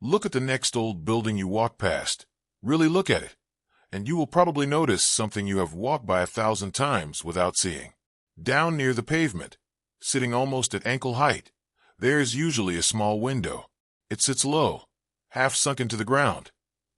Look at the next old building you walk past. Really look at it, and you will probably notice something you have walked by 1,000 times without seeing. Down near the pavement, sitting almost at ankle height, there is usually a small window. It sits low, half sunk into the ground,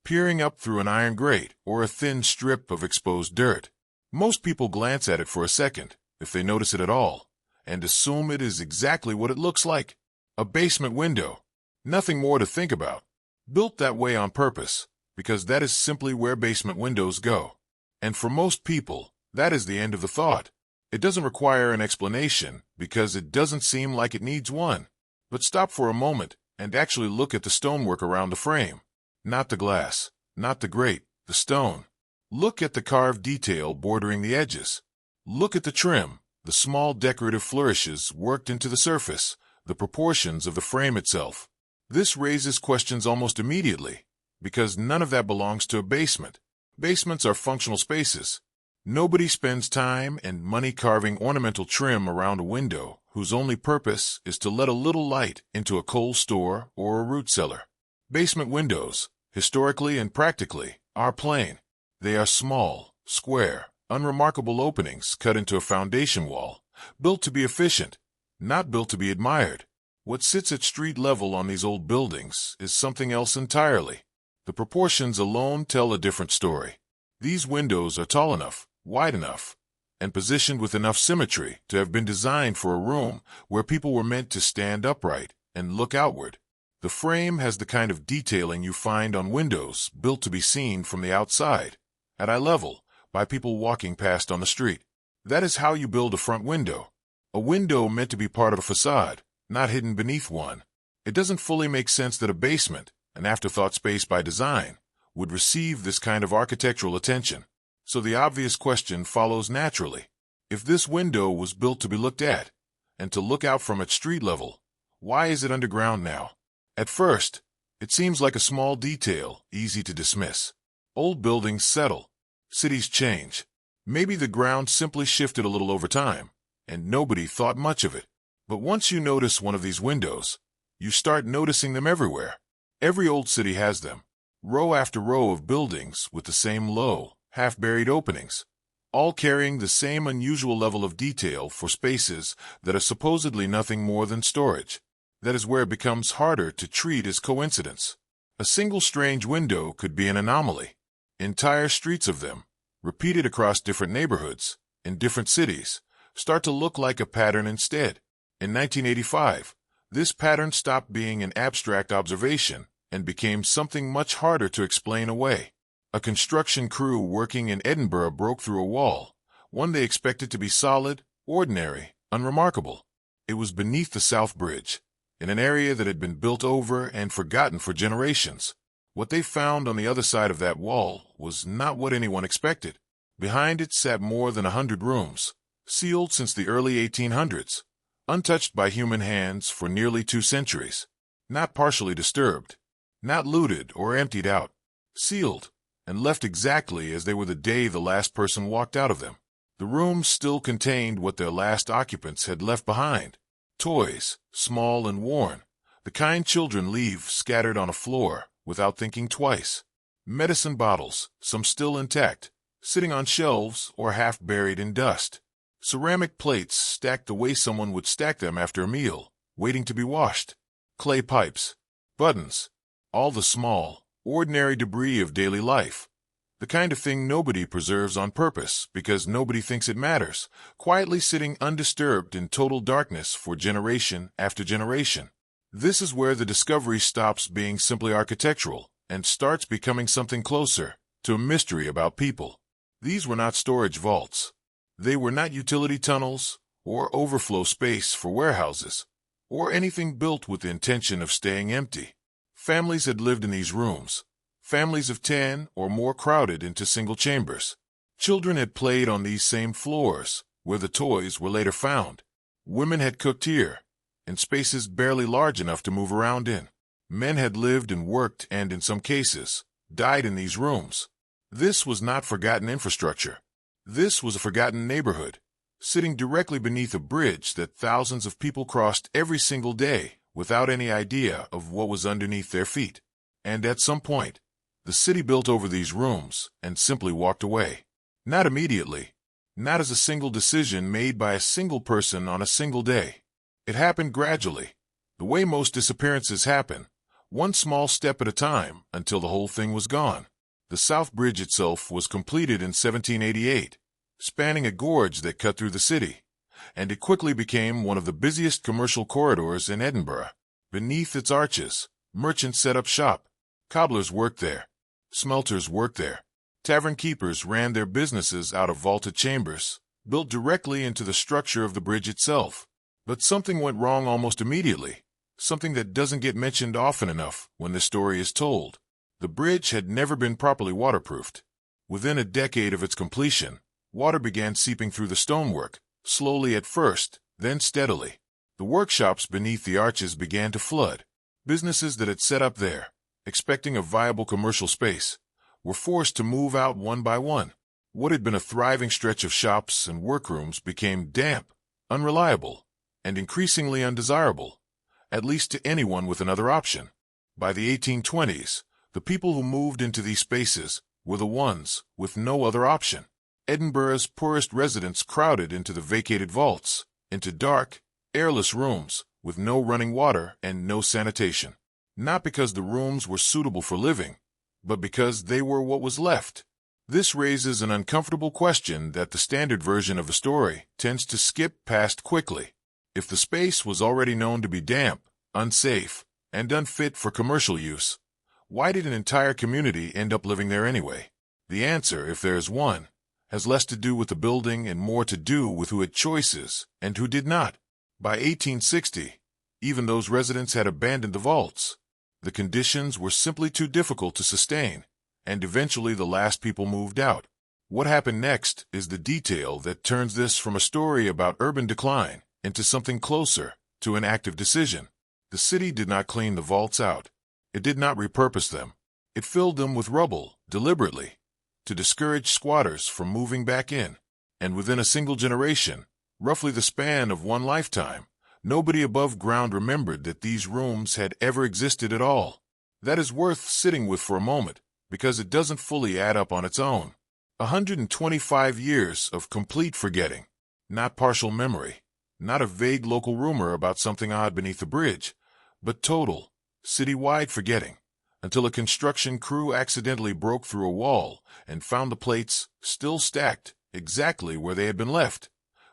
peering up through an iron grate or a thin strip of exposed dirt. Most people glance at it for a second, if they notice it at all, and assume it is exactly what it looks like. A basement window. Nothing more to think about. Built that way on purpose, because that is simply where basement windows go. And for most people, that is the end of the thought. It doesn't require an explanation, because it doesn't seem like it needs one. But stop for a moment and actually look at the stonework around the frame. Not the glass, not the grate, the stone. Look at the carved detail bordering the edges. Look at the trim, the small decorative flourishes worked into the surface, the proportions of the frame itself. This raises questions almost immediately, because none of that belongs to a basement. Basements are functional spaces. Nobody spends time and money carving ornamental trim around a window whose only purpose is to let a little light into a coal store or a root cellar. Basement windows, historically and practically, are plain. They are small, square, unremarkable openings cut into a foundation wall, built to be efficient, not built to be admired. What sits at street level on these old buildings is something else entirely. The proportions alone tell a different story. These windows are tall enough, wide enough, and positioned with enough symmetry to have been designed for a room where people were meant to stand upright and look outward. The frame has the kind of detailing you find on windows built to be seen from the outside, at eye level, by people walking past on the street. That is how you build a front window. A window meant to be part of a facade, not hidden beneath one. It doesn't fully make sense that a basement, an afterthought space by design, would receive this kind of architectural attention. So the obvious question follows naturally. If this window was built to be looked at, and to look out from at street level, why is it underground now? At first, it seems like a small detail, easy to dismiss. Old buildings settle. Cities change. Maybe the ground simply shifted a little over time, and nobody thought much of it. But once you notice one of these windows, you start noticing them everywhere. Every old city has them. Row after row of buildings with the same low, half-buried openings, all carrying the same unusual level of detail for spaces that are supposedly nothing more than storage. That is where it becomes harder to treat as coincidence. A single strange window could be an anomaly. Entire streets of them, repeated across different neighborhoods, in different cities, start to look like a pattern instead. In 1985, this pattern stopped being an abstract observation and became something much harder to explain away. A construction crew working in Edinburgh broke through a wall, one they expected to be solid, ordinary, unremarkable. It was beneath the South Bridge, in an area that had been built over and forgotten for generations. What they found on the other side of that wall was not what anyone expected. Behind it sat more than 100 rooms, sealed since the early 1800s, untouched by human hands for nearly 2 centuries, not partially disturbed, not looted or emptied out, sealed, and left exactly as they were the day the last person walked out of them. The rooms still contained what their last occupants had left behind. Toys, small and worn, the kind children leave scattered on a floor without thinking twice. Medicine bottles, some still intact, sitting on shelves or half buried in dust. Ceramic plates stacked the way someone would stack them after a meal, waiting to be washed. Clay pipes, buttons, all the small, ordinary debris of daily life. The kind of thing nobody preserves on purpose because nobody thinks it matters, quietly sitting undisturbed in total darkness for generation after generation. This is where the discovery stops being simply architectural and starts becoming something closer to a mystery about people. These were not storage vaults. They were not utility tunnels or overflow space for warehouses or anything built with the intention of staying empty. Families had lived in these rooms. Families of 10 or more crowded into single chambers. Children had played on these same floors, where the toys were later found. Women had cooked here, in spaces barely large enough to move around in. Men had lived and worked and, in some cases, died in these rooms. This was not forgotten infrastructure. This was a forgotten neighborhood, sitting directly beneath a bridge that thousands of people crossed every single day without any idea of what was underneath their feet. And at some point, the city built over these rooms and simply walked away. Not immediately, not as a single decision made by a single person on a single day. It happened gradually, the way most disappearances happen, one small step at a time until the whole thing was gone. The South Bridge itself was completed in 1788, spanning a gorge that cut through the city, and it quickly became one of the busiest commercial corridors in Edinburgh. Beneath its arches, merchants set up shop, cobblers worked there, smelters worked there, tavern keepers ran their businesses out of vaulted chambers, built directly into the structure of the bridge itself. But something went wrong almost immediately, something that doesn't get mentioned often enough when the story is told. The bridge had never been properly waterproofed. Within a decade of its completion, water began seeping through the stonework, slowly at first, then steadily. The workshops beneath the arches began to flood. Businesses that had set up there, expecting a viable commercial space, were forced to move out one by one. What had been a thriving stretch of shops and workrooms became damp, unreliable, and increasingly undesirable, at least to anyone with another option. By the 1820s, the people who moved into these spaces were the ones with no other option. Edinburgh's poorest residents crowded into the vacated vaults, into dark, airless rooms with no running water and no sanitation. Not because the rooms were suitable for living, but because they were what was left. This raises an uncomfortable question that the standard version of a story tends to skip past quickly. If the space was already known to be damp, unsafe, and unfit for commercial use, why did an entire community end up living there anyway? The answer, if there is one, has less to do with the building and more to do with who had choices and who did not. By 1860, even those residents had abandoned the vaults. The conditions were simply too difficult to sustain, and eventually the last people moved out. What happened next is the detail that turns this from a story about urban decline into something closer to an active decision. The city did not clean the vaults out. It did not repurpose them. It filled them with rubble, deliberately, to discourage squatters from moving back in. And within a single generation, roughly the span of one lifetime, nobody above ground remembered that these rooms had ever existed at all. That is worth sitting with for a moment, because it doesn't fully add up on its own. 125 years of complete forgetting, not partial memory, not a vague local rumor about something odd beneath the bridge, but total, city-wide forgetting, until a construction crew accidentally broke through a wall and found the plates still stacked exactly where they had been left,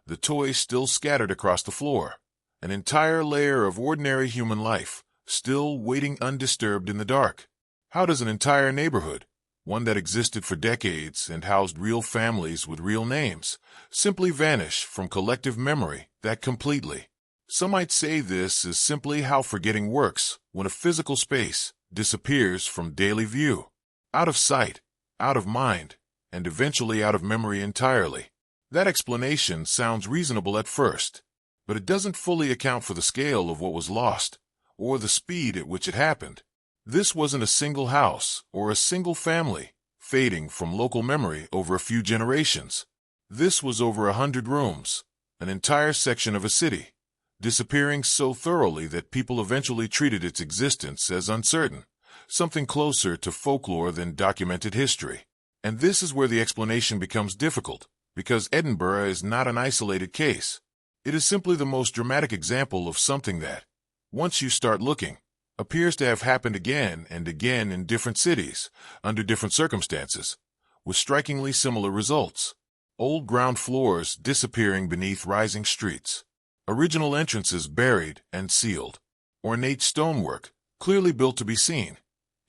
the toys still scattered across the floor, an entire layer of ordinary human life still waiting undisturbed in the dark. How does an entire neighborhood, one that existed for decades and housed real families with real names, simply vanish from collective memory that completely? Some might say this is simply how forgetting works when a physical space disappears from daily view, out of sight, out of mind, and eventually out of memory entirely. That explanation sounds reasonable at first, but it doesn't fully account for the scale of what was lost, or the speed at which it happened. This wasn't a single house or a single family fading from local memory over a few generations. This was over 100 rooms, an entire section of a city, disappearing so thoroughly that people eventually treated its existence as uncertain, something closer to folklore than documented history. And this is where the explanation becomes difficult, because Edinburgh is not an isolated case. It is simply the most dramatic example of something that, once you start looking, appears to have happened again and again in different cities, under different circumstances, with strikingly similar results. Old ground floors disappearing beneath rising streets, original entrances buried and sealed, ornate stonework, clearly built to be seen,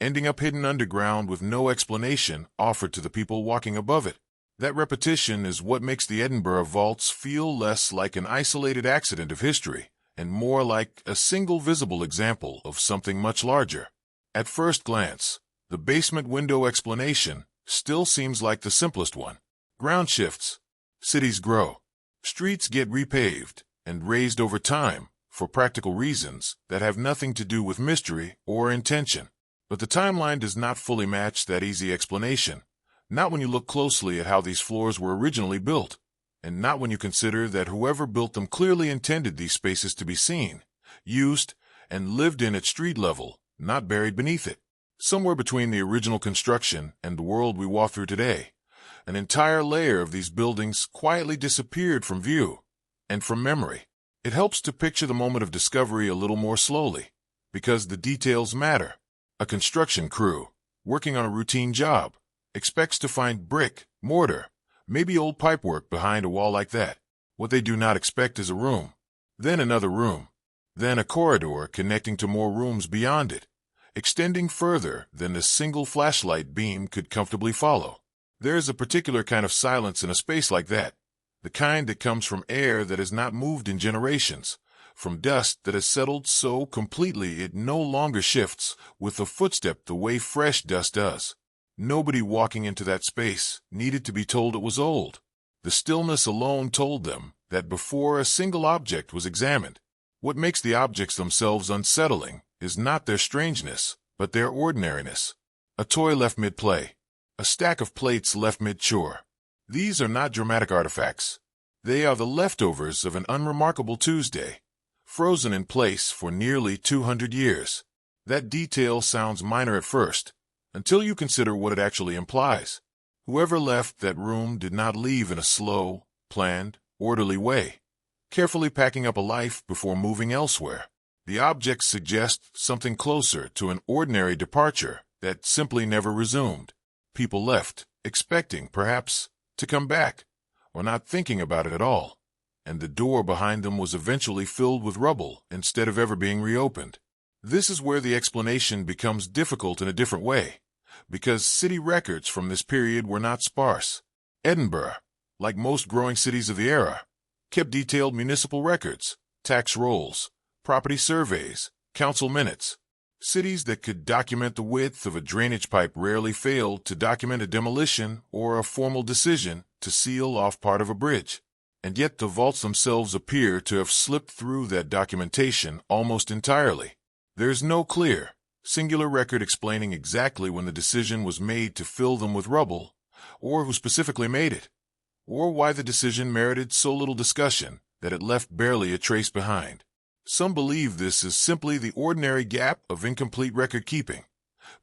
ending up hidden underground with no explanation offered to the people walking above it. That repetition is what makes the Edinburgh vaults feel less like an isolated accident of history and more like a single visible example of something much larger. At first glance, the basement window explanation still seems like the simplest one. Ground shifts, cities grow, streets get repaved and raised over time for practical reasons that have nothing to do with mystery or intention. But the timeline does not fully match that easy explanation, not when you look closely at how these floors were originally built, and not when you consider that whoever built them clearly intended these spaces to be seen, used, and lived in at street level, not buried beneath it. Somewhere between the original construction and the world we walk through today, an entire layer of these buildings quietly disappeared from view and from memory. It helps to picture the moment of discovery a little more slowly, because the details matter. A construction crew, working on a routine job, expects to find brick, mortar, maybe old pipework behind a wall like that. What they do not expect is a room, then another room, then a corridor connecting to more rooms beyond it, extending further than a single flashlight beam could comfortably follow. There is a particular kind of silence in a space like that, the kind that comes from air that has not moved in generations, from dust that has settled so completely it no longer shifts with a footstep the way fresh dust does. Nobody walking into that space needed to be told it was old. The stillness alone told them that before a single object was examined, what makes the objects themselves unsettling is not their strangeness, but their ordinariness. A toy left mid-play, a stack of plates left mid-chore. These are not dramatic artifacts. They are the leftovers of an unremarkable Tuesday, frozen in place for nearly 200 years. That detail sounds minor at first, until you consider what it actually implies. Whoever left that room did not leave in a slow, planned, orderly way, carefully packing up a life before moving elsewhere. The objects suggest something closer to an ordinary departure that simply never resumed. People left, expecting, perhaps, to come back, or not thinking about it at all, and the door behind them was eventually filled with rubble instead of ever being reopened. This is where the explanation becomes difficult in a different way, because city records from this period were not sparse. Edinburgh, like most growing cities of the era, kept detailed municipal records, tax rolls, property surveys, council minutes. Cities that could document the width of a drainage pipe rarely failed to document a demolition or a formal decision to seal off part of a bridge. And yet the vaults themselves appear to have slipped through that documentation almost entirely. There is no clear, singular record explaining exactly when the decision was made to fill them with rubble, or who specifically made it, or why the decision merited so little discussion that it left barely a trace behind. Some believe this is simply the ordinary gap of incomplete record-keeping,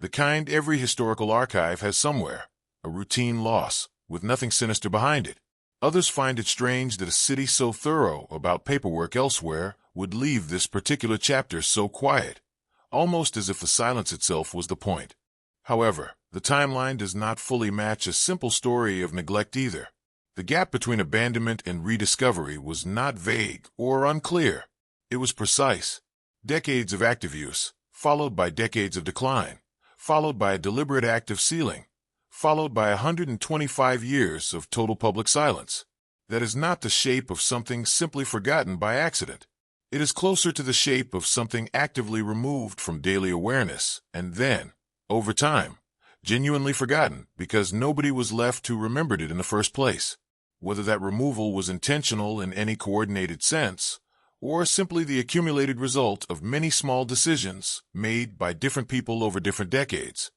the kind every historical archive has somewhere, a routine loss, with nothing sinister behind it. Others find it strange that a city so thorough about paperwork elsewhere would leave this particular chapter so quiet, almost as if the silence itself was the point. However, the timeline does not fully match a simple story of neglect either. The gap between abandonment and rediscovery was not vague or unclear. It was precise. Decades of active use, followed by decades of decline, followed by a deliberate act of sealing, followed by 125 years of total public silence. That is not the shape of something simply forgotten by accident. It is closer to the shape of something actively removed from daily awareness, and then, over time, genuinely forgotten because nobody was left who remembered it in the first place. Whether that removal was intentional in any coordinated sense, or simply the accumulated result of many small decisions made by different people over different decades,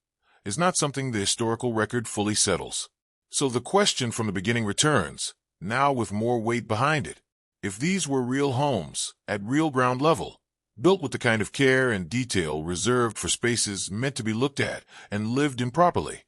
is not something the historical record fully settles. So the question from the beginning returns, now with more weight behind it. If these were real homes, at real ground level, built with the kind of care and detail reserved for spaces meant to be looked at and lived in properly,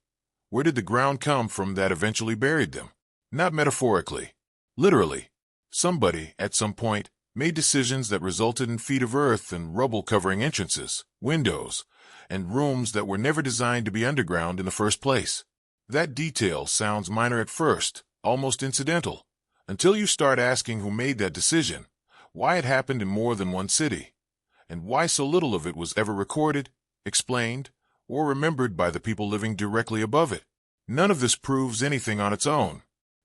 where did the ground come from that eventually buried them? Not metaphorically. Literally. Somebody, at some point, made decisions that resulted in feet of earth and rubble covering entrances, windows, and rooms that were never designed to be underground in the first place. That detail sounds minor at first, almost incidental, until you start asking who made that decision, why it happened in more than one city, and why so little of it was ever recorded, explained, or remembered by the people living directly above it. None of this proves anything on its own.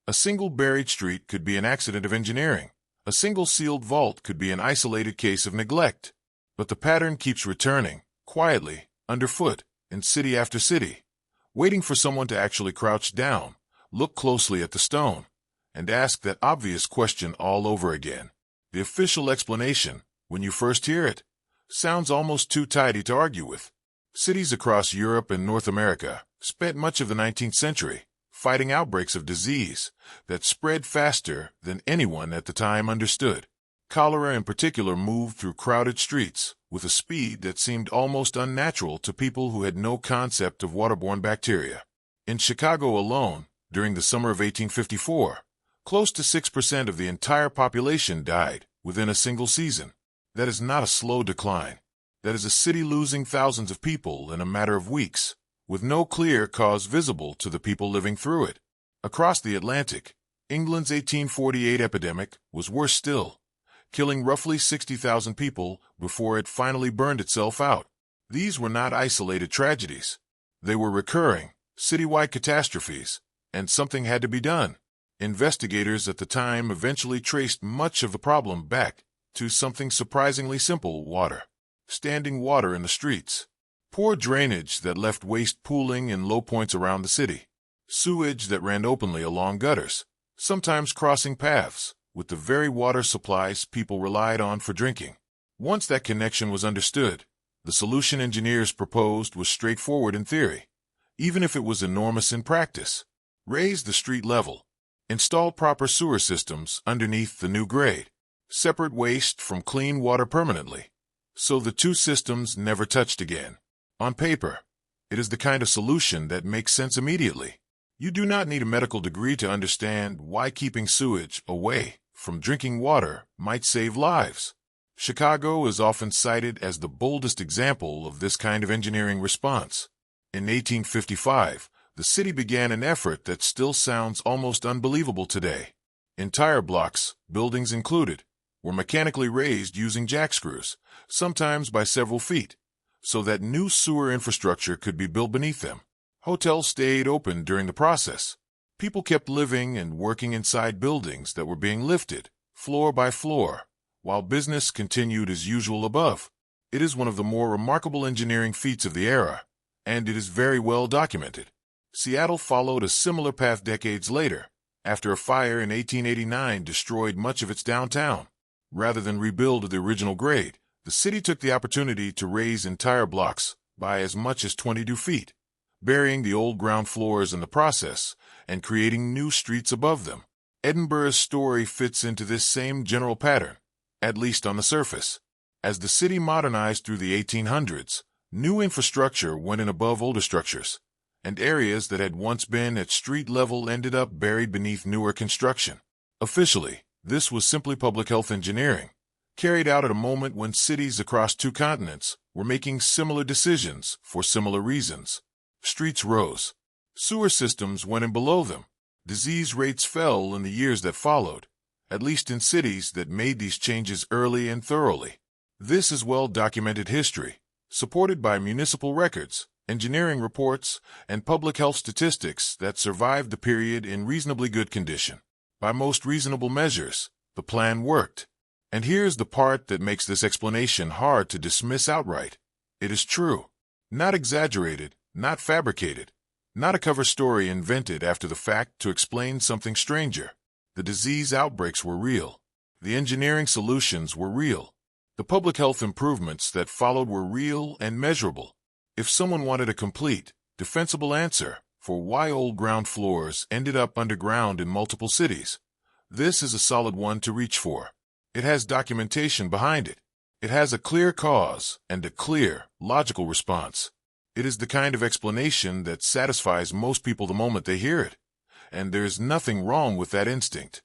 A single buried street could be an accident of engineering. A single sealed vault could be an isolated case of neglect. But the pattern keeps returning, quietly, underfoot, in city after city, waiting for someone to actually crouch down, look closely at the stone, and ask that obvious question all over again. The official explanation, when you first hear it, sounds almost too tidy to argue with. Cities across Europe and North America spent much of the 19th century fighting outbreaks of disease that spread faster than anyone at the time understood. Cholera in particular moved through crowded streets with a speed that seemed almost unnatural to people who had no concept of waterborne bacteria. In Chicago alone, during the summer of 1854, close to 6% of the entire population died within a single season. That is not a slow decline. That is a city losing thousands of people in a matter of weeks, with no clear cause visible to the people living through it. Across the Atlantic, England's 1848 epidemic was worse still, killing roughly 60,000 people before it finally burned itself out. These were not isolated tragedies. They were recurring, citywide catastrophes, and something had to be done. Investigators at the time eventually traced much of the problem back to something surprisingly simple: water. Standing water in the streets. Poor drainage that left waste pooling in low points around the city. Sewage that ran openly along gutters, sometimes crossing paths with the very water supplies people relied on for drinking. Once that connection was understood, the solution engineers proposed was straightforward in theory, even if it was enormous in practice. Raise the street level. Install proper sewer systems underneath the new grade. Separate waste from clean water permanently, so the two systems never touched again. On paper, it is the kind of solution that makes sense immediately. You do not need a medical degree to understand why keeping sewage away from drinking water might save lives. Chicago is often cited as the boldest example of this kind of engineering response. In 1855, the city began an effort that still sounds almost unbelievable today. Entire blocks, buildings included, were mechanically raised using jackscrews, sometimes by several feet, so that new sewer infrastructure could be built beneath them. Hotels stayed open during the process. People kept living and working inside buildings that were being lifted, floor by floor, while business continued as usual above. It is one of the more remarkable engineering feats of the era, and it is very well documented. Seattle followed a similar path decades later, after a fire in 1889 destroyed much of its downtown. Rather than rebuild the original grade, the city took the opportunity to raise entire blocks by as much as 22 feet, burying the old ground floors in the process and creating new streets above them. Edinburgh's story fits into this same general pattern, at least on the surface. As the city modernized through the 1800s, new infrastructure went in above older structures, and areas that had once been at street level ended up buried beneath newer construction. Officially, this was simply public health engineering, carried out at a moment when cities across two continents were making similar decisions for similar reasons. Streets rose. Sewer systems went in below them. Disease rates fell in the years that followed, at least in cities that made these changes early and thoroughly. This is well-documented history, supported by municipal records, engineering reports, and public health statistics that survived the period in reasonably good condition. By most reasonable measures, the plan worked. And here's the part that makes this explanation hard to dismiss outright. It is true. Not exaggerated, not fabricated, not a cover story invented after the fact to explain something stranger. The disease outbreaks were real. The engineering solutions were real. The public health improvements that followed were real and measurable. If someone wanted a complete, defensible answer for why old ground floors ended up underground in multiple cities, this is a solid one to reach for. It has documentation behind it. It has a clear cause and a clear, logical response. It is the kind of explanation that satisfies most people the moment they hear it, and there's nothing wrong with that instinct.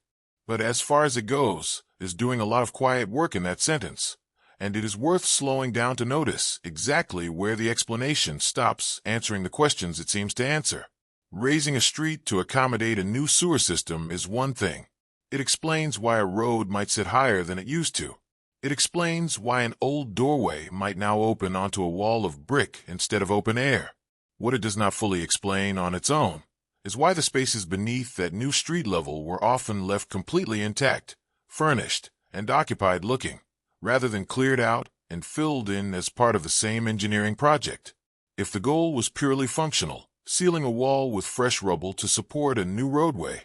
But as far as it goes, is doing a lot of quiet work in that sentence, and it is worth slowing down to notice exactly where the explanation stops answering the questions it seems to answer. Raising a street to accommodate a new sewer system is one thing. It explains why a road might sit higher than it used to. It explains why an old doorway might now open onto a wall of brick instead of open air. What it does not fully explain on its own is why the spaces beneath that new street level were often left completely intact, furnished, and occupied looking, rather than cleared out and filled in as part of the same engineering project. If the goal was purely functional, sealing a wall with fresh rubble to support a new roadway,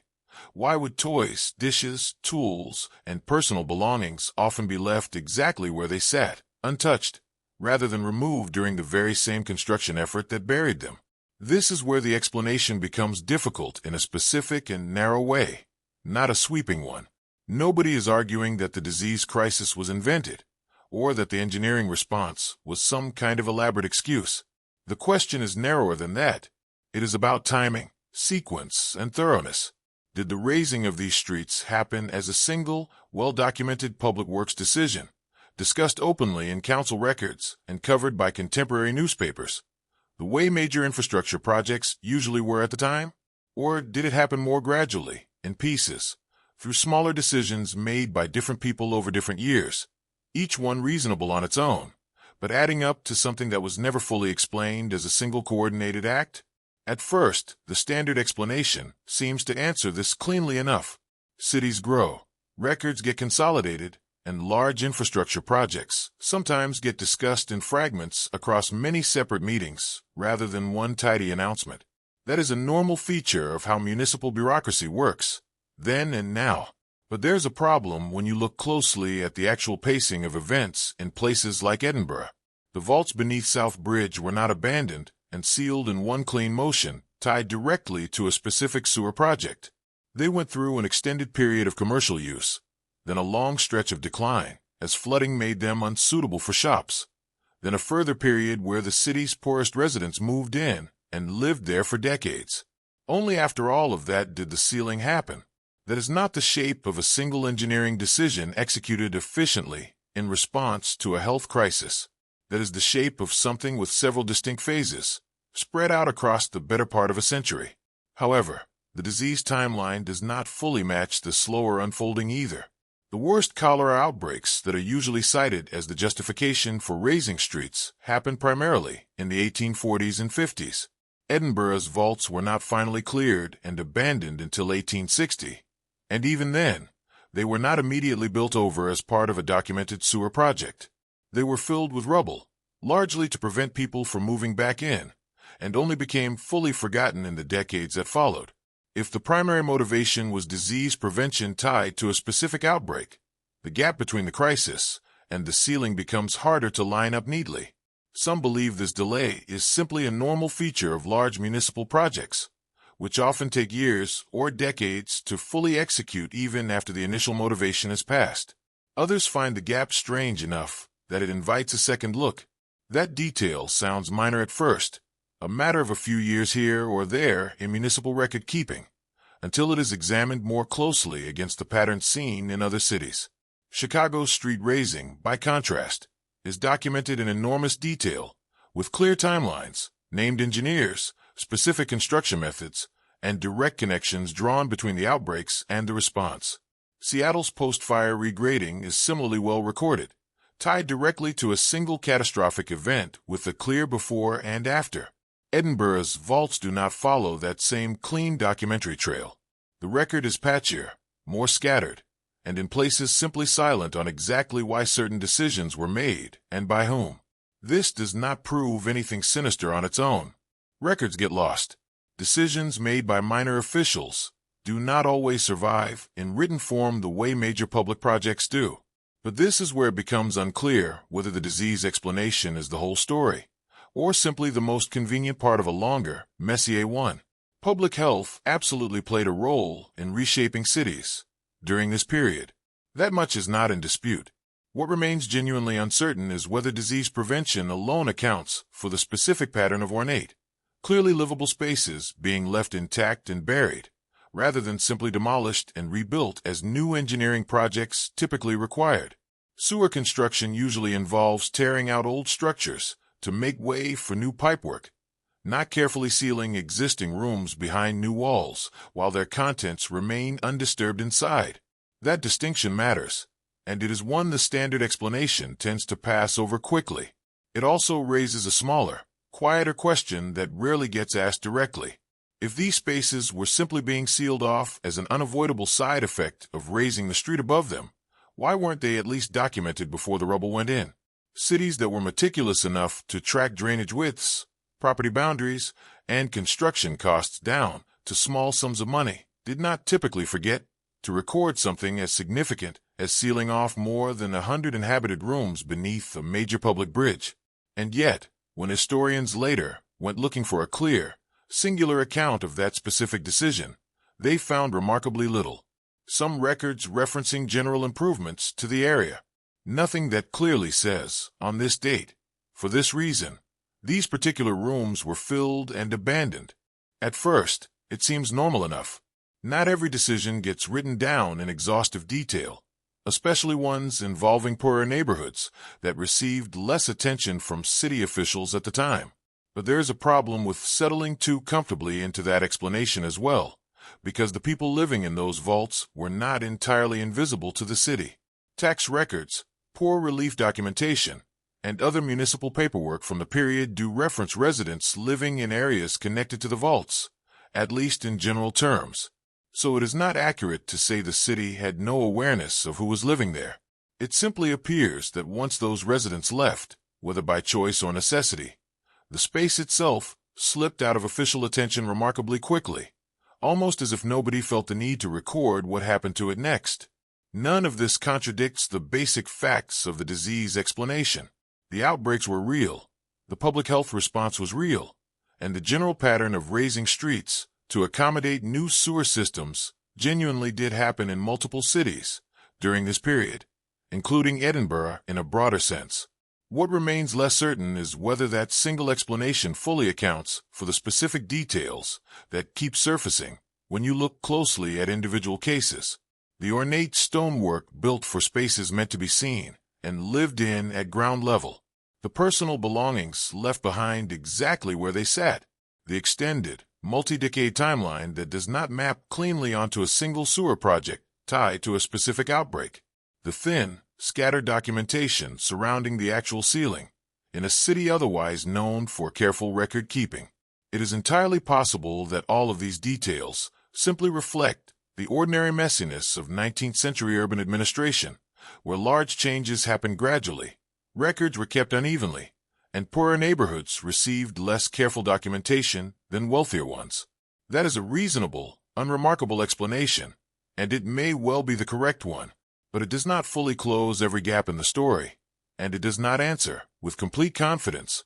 why would toys, dishes, tools, and personal belongings often be left exactly where they sat, untouched, rather than removed during the very same construction effort that buried them? This is where the explanation becomes difficult in a specific and narrow way, not a sweeping one. Nobody is arguing that the disease crisis was invented, or that the engineering response was some kind of elaborate excuse. The question is narrower than that. It is about timing, sequence, and thoroughness. Did the raising of these streets happen as a single, well-documented public works decision, discussed openly in council records and covered by contemporary newspapers, the way major infrastructure projects usually were at the time? Or did it happen more gradually, in pieces, through smaller decisions made by different people over different years, each one reasonable on its own, but adding up to something that was never fully explained as a single coordinated act? At first, the standard explanation seems to answer this cleanly enough. Cities grow, records get consolidated, and large infrastructure projects sometimes get discussed in fragments across many separate meetings rather than one tidy announcement. That is a normal feature of how municipal bureaucracy works, then and now. But there's a problem when you look closely at the actual pacing of events in places like Edinburgh. The vaults beneath South Bridge were not abandoned and sealed in one clean motion, tied directly to a specific sewer project. They went through an extended period of commercial use, then a long stretch of decline, as flooding made them unsuitable for shops, then a further period where the city's poorest residents moved in and lived there for decades. Only after all of that did the sealing happen. That is not the shape of a single engineering decision executed efficiently in response to a health crisis. That is the shape of something with several distinct phases, spread out across the better part of a century. However, the disease timeline does not fully match the slower unfolding either. The worst cholera outbreaks that are usually cited as the justification for raising streets happened primarily in the 1840s and 50s. Edinburgh's vaults were not finally cleared and abandoned until 1860, and even then, they were not immediately built over as part of a documented sewer project. They were filled with rubble, largely to prevent people from moving back in, and only became fully forgotten in the decades that followed. If the primary motivation was disease prevention tied to a specific outbreak, the gap between the crisis and the sealing becomes harder to line up neatly. Some believe this delay is simply a normal feature of large municipal projects, which often take years or decades to fully execute even after the initial motivation has passed. Others find the gap strange enough that it invites a second look. That detail sounds minor at first, a matter of a few years here or there in municipal record keeping, until it is examined more closely against the patterns seen in other cities. Chicago's street raising, by contrast, is documented in enormous detail, with clear timelines, named engineers, specific construction methods, and direct connections drawn between the outbreaks and the response. Seattle's post-fire regrading is similarly well recorded, tied directly to a single catastrophic event with a clear before and after. Edinburgh's vaults do not follow that same clean documentary trail. The record is patchier, more scattered, and in places simply silent on exactly why certain decisions were made and by whom. This does not prove anything sinister on its own. Records get lost. Decisions made by minor officials do not always survive in written form the way major public projects do. But this is where it becomes unclear whether the disease explanation is the whole story, or simply the most convenient part of a longer, messier one. Public health absolutely played a role in reshaping cities during this period. That much is not in dispute. What remains genuinely uncertain is whether disease prevention alone accounts for the specific pattern of ornate, clearly livable spaces being left intact and buried, rather than simply demolished and rebuilt as new engineering projects typically required. Sewer construction usually involves tearing out old structures to make way for new pipework, not carefully sealing existing rooms behind new walls while their contents remain undisturbed inside. That distinction matters, and it is one the standard explanation tends to pass over quickly. It also raises a smaller, quieter question that rarely gets asked directly. If these spaces were simply being sealed off as an unavoidable side effect of raising the street above them, why weren't they at least documented before the rubble went in? Cities that were meticulous enough to track drainage widths, property boundaries, and construction costs down to small sums of money did not typically forget to record something as significant as sealing off more than 100 inhabited rooms beneath a major public bridge. And yet, when historians later went looking for a clear, singular account of that specific decision, they found remarkably little. some records referencing general improvements to the area. Nothing that clearly says, on this date. For this reason, these particular rooms were filled and abandoned. At first, it seems normal enough. Not every decision gets written down in exhaustive detail, especially ones involving poorer neighborhoods that received less attention from city officials at the time. But there is a problem with settling too comfortably into that explanation as well, because the people living in those vaults were not entirely invisible to the city. Tax records, poor relief documentation, and other municipal paperwork from the period do reference residents living in areas connected to the vaults, at least in general terms. So it is not accurate to say the city had no awareness of who was living there. It simply appears that once those residents left, whether by choice or necessity, the space itself slipped out of official attention remarkably quickly, almost as if nobody felt the need to record what happened to it next. None of this contradicts the basic facts of the disease explanation. The outbreaks were real, the public health response was real, and the general pattern of raising streets to accommodate new sewer systems genuinely did happen in multiple cities during this period, including Edinburgh in a broader sense. What remains less certain is whether that single explanation fully accounts for the specific details that keep surfacing when you look closely at individual cases. The ornate stonework built for spaces meant to be seen and lived in at ground level. The personal belongings left behind exactly where they sat. The extended, multi-decade timeline that does not map cleanly onto a single sewer project tied to a specific outbreak. The thin, scattered documentation surrounding the actual sealing, in a city otherwise known for careful record-keeping. It is entirely possible that all of these details simply reflect the ordinary messiness of 19th century urban administration, where large changes happened gradually, records were kept unevenly, and poorer neighborhoods received less careful documentation than wealthier ones. That is a reasonable, unremarkable explanation, and it may well be the correct one. But it does not fully close every gap in the story, and it does not answer, with complete confidence,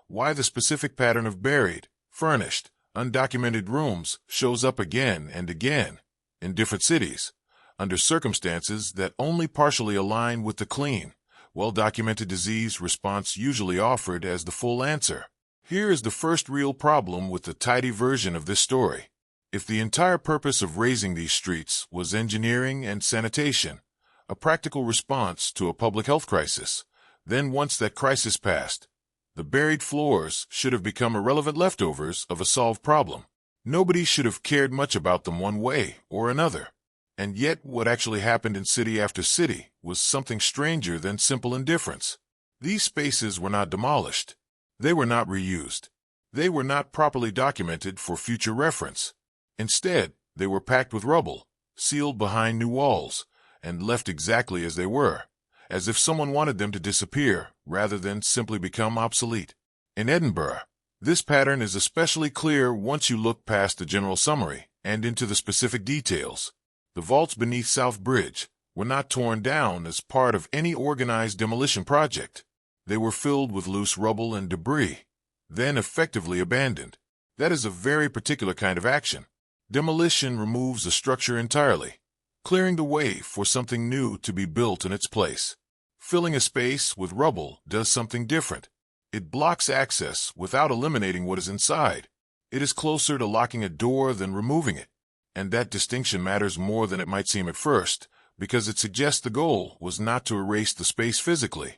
why the specific pattern of buried, furnished, undocumented rooms shows up again and again in different cities, under circumstances that only partially align with the clean, well-documented disease response usually offered as the full answer. Here is the first real problem with the tidy version of this story. If the entire purpose of raising these streets was engineering and sanitation, a practical response to a public health crisis, then once that crisis passed, the buried floors should have become irrelevant leftovers of a solved problem. Nobody should have cared much about them one way or another. And yet what actually happened in city after city was something stranger than simple indifference. These spaces were not demolished. They were not reused. They were not properly documented for future reference. Instead, they were packed with rubble, sealed behind new walls, and left exactly as they were, as if someone wanted them to disappear rather than simply become obsolete. In Edinburgh, this pattern is especially clear once you look past the general summary and into the specific details. The vaults beneath South Bridge were not torn down as part of any organized demolition project. They were filled with loose rubble and debris, then effectively abandoned. That is a very particular kind of action. Demolition removes a structure entirely, clearing the way for something new to be built in its place. Filling a space with rubble does something different. It blocks access without eliminating what is inside. It is closer to locking a door than removing it, and that distinction matters more than it might seem at first, because it suggests the goal was not to erase the space physically,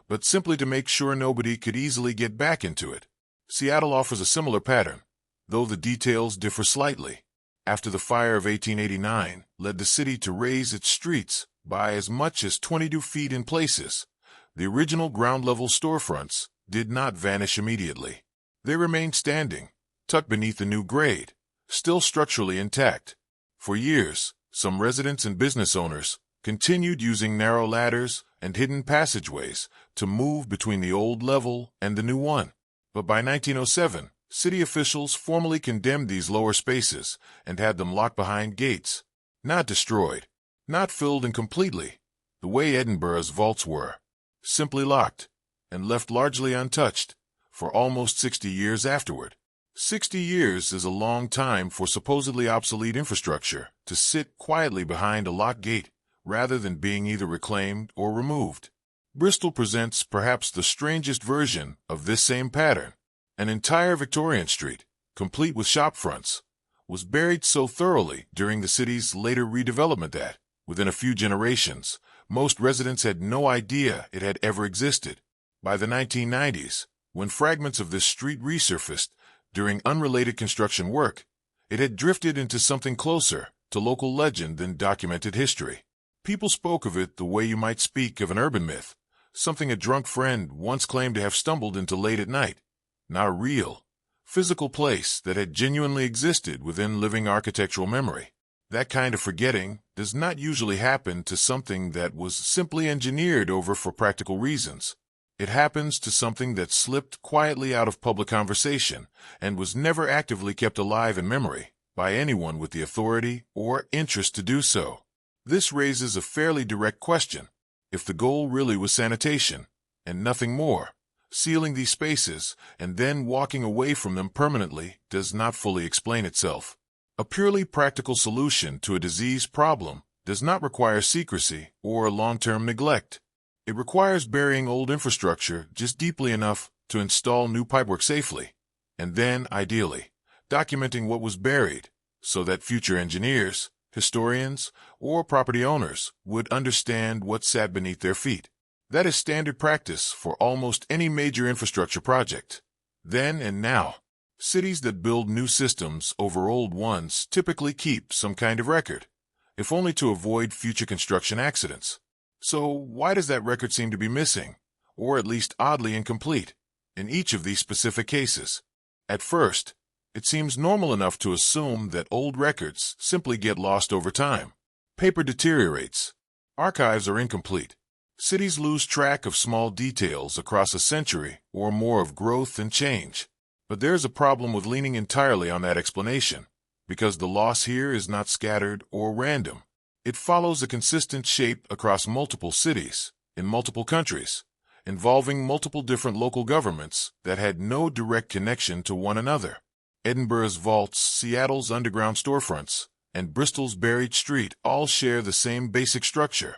but simply to make sure nobody could easily get back into it. Seattle offers a similar pattern, though the details differ slightly. After the fire of 1889 led the city to raise its streets by as much as 22 feet in places, the original ground-level storefronts did not vanish immediately. They remained standing, tucked beneath the new grade, still structurally intact. For years, some residents and business owners continued using narrow ladders and hidden passageways to move between the old level and the new one. But by 1907, city officials formally condemned these lower spaces and had them locked behind gates, not destroyed, not filled in completely, the way Edinburgh's vaults were, simply locked and left largely untouched for almost 60 years afterward. 60 years is a long time for supposedly obsolete infrastructure to sit quietly behind a locked gate rather than being either reclaimed or removed. Bristol presents perhaps the strangest version of this same pattern. An entire Victorian street, complete with shop fronts, was buried so thoroughly during the city's later redevelopment that, within a few generations, most residents had no idea it had ever existed. By the 1990s, when fragments of this street resurfaced during unrelated construction work, it had drifted into something closer to local legend than documented history. People spoke of it the way you might speak of an urban myth, something a drunk friend once claimed to have stumbled into late at night, not a real, physical place that had genuinely existed within living architectural memory. That kind of forgetting does not usually happen to something that was simply engineered over for practical reasons. It happens to something that slipped quietly out of public conversation and was never actively kept alive in memory by anyone with the authority or interest to do so. This raises a fairly direct question. If the goal really was sanitation, and nothing more, sealing these spaces and then walking away from them permanently does not fully explain itself. A purely practical solution to a disease problem does not require secrecy or long-term neglect. It requires burying old infrastructure just deeply enough to install new pipework safely, and then, ideally, documenting what was buried so that future engineers, historians, or property owners would understand what sat beneath their feet. That is standard practice for almost any major infrastructure project. Then and now, cities that build new systems over old ones typically keep some kind of record, if only to avoid future construction accidents. So why does that record seem to be missing, or at least oddly incomplete, in each of these specific cases? At first, it seems normal enough to assume that old records simply get lost over time. Paper deteriorates. Archives are incomplete. Cities lose track of small details across a century or more of growth and change. But there's a problem with leaning entirely on that explanation, because the loss here is not scattered or random. It follows a consistent shape across multiple cities, in multiple countries, involving multiple different local governments that had no direct connection to one another. Edinburgh's vaults, Seattle's underground storefronts, and Bristol's buried street all share the same basic structure,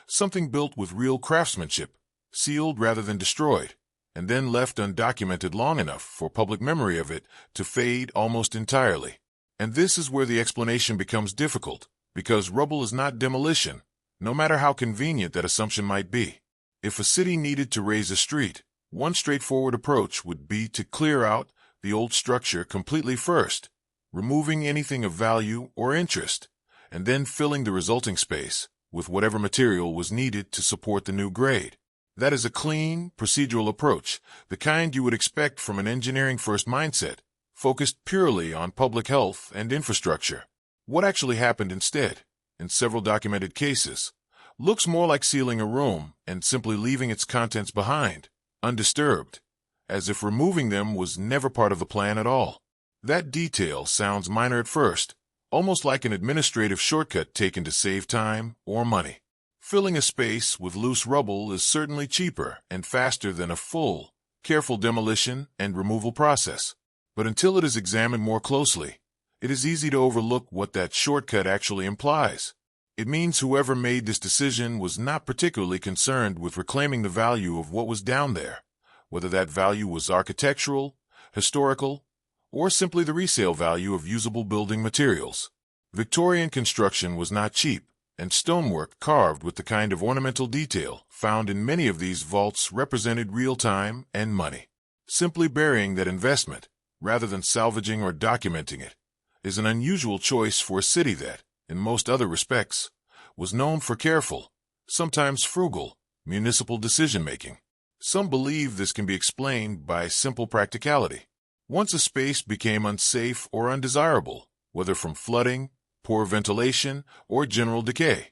something built with real craftsmanship, sealed rather than destroyed, and then left undocumented long enough for public memory of it to fade almost entirely. And this is where the explanation becomes difficult, because rubble is not demolition, no matter how convenient that assumption might be. If a city needed to raise a street, one straightforward approach would be to clear out the old structure completely first, removing anything of value or interest, and then filling the resulting space with whatever material was needed to support the new grade. That is a clean, procedural approach, the kind you would expect from an engineering-first mindset, focused purely on public health and infrastructure. What actually happened instead, in several documented cases, looks more like sealing a room and simply leaving its contents behind, undisturbed, as if removing them was never part of the plan at all. That detail sounds minor at first, almost like an administrative shortcut taken to save time or money. Filling a space with loose rubble is certainly cheaper and faster than a full, careful demolition and removal process. But until it is examined more closely, it is easy to overlook what that shortcut actually implies. It means whoever made this decision was not particularly concerned with reclaiming the value of what was down there, whether that value was architectural, historical, or simply the resale value of usable building materials. Victorian construction was not cheap, and stonework carved with the kind of ornamental detail found in many of these vaults represented real time and money. Simply burying that investment, rather than salvaging or documenting it, is an unusual choice for a city that, in most other respects, was known for careful, sometimes frugal, municipal decision-making. Some believe this can be explained by simple practicality. Once a space became unsafe or undesirable, whether from flooding, poor ventilation, or general decay,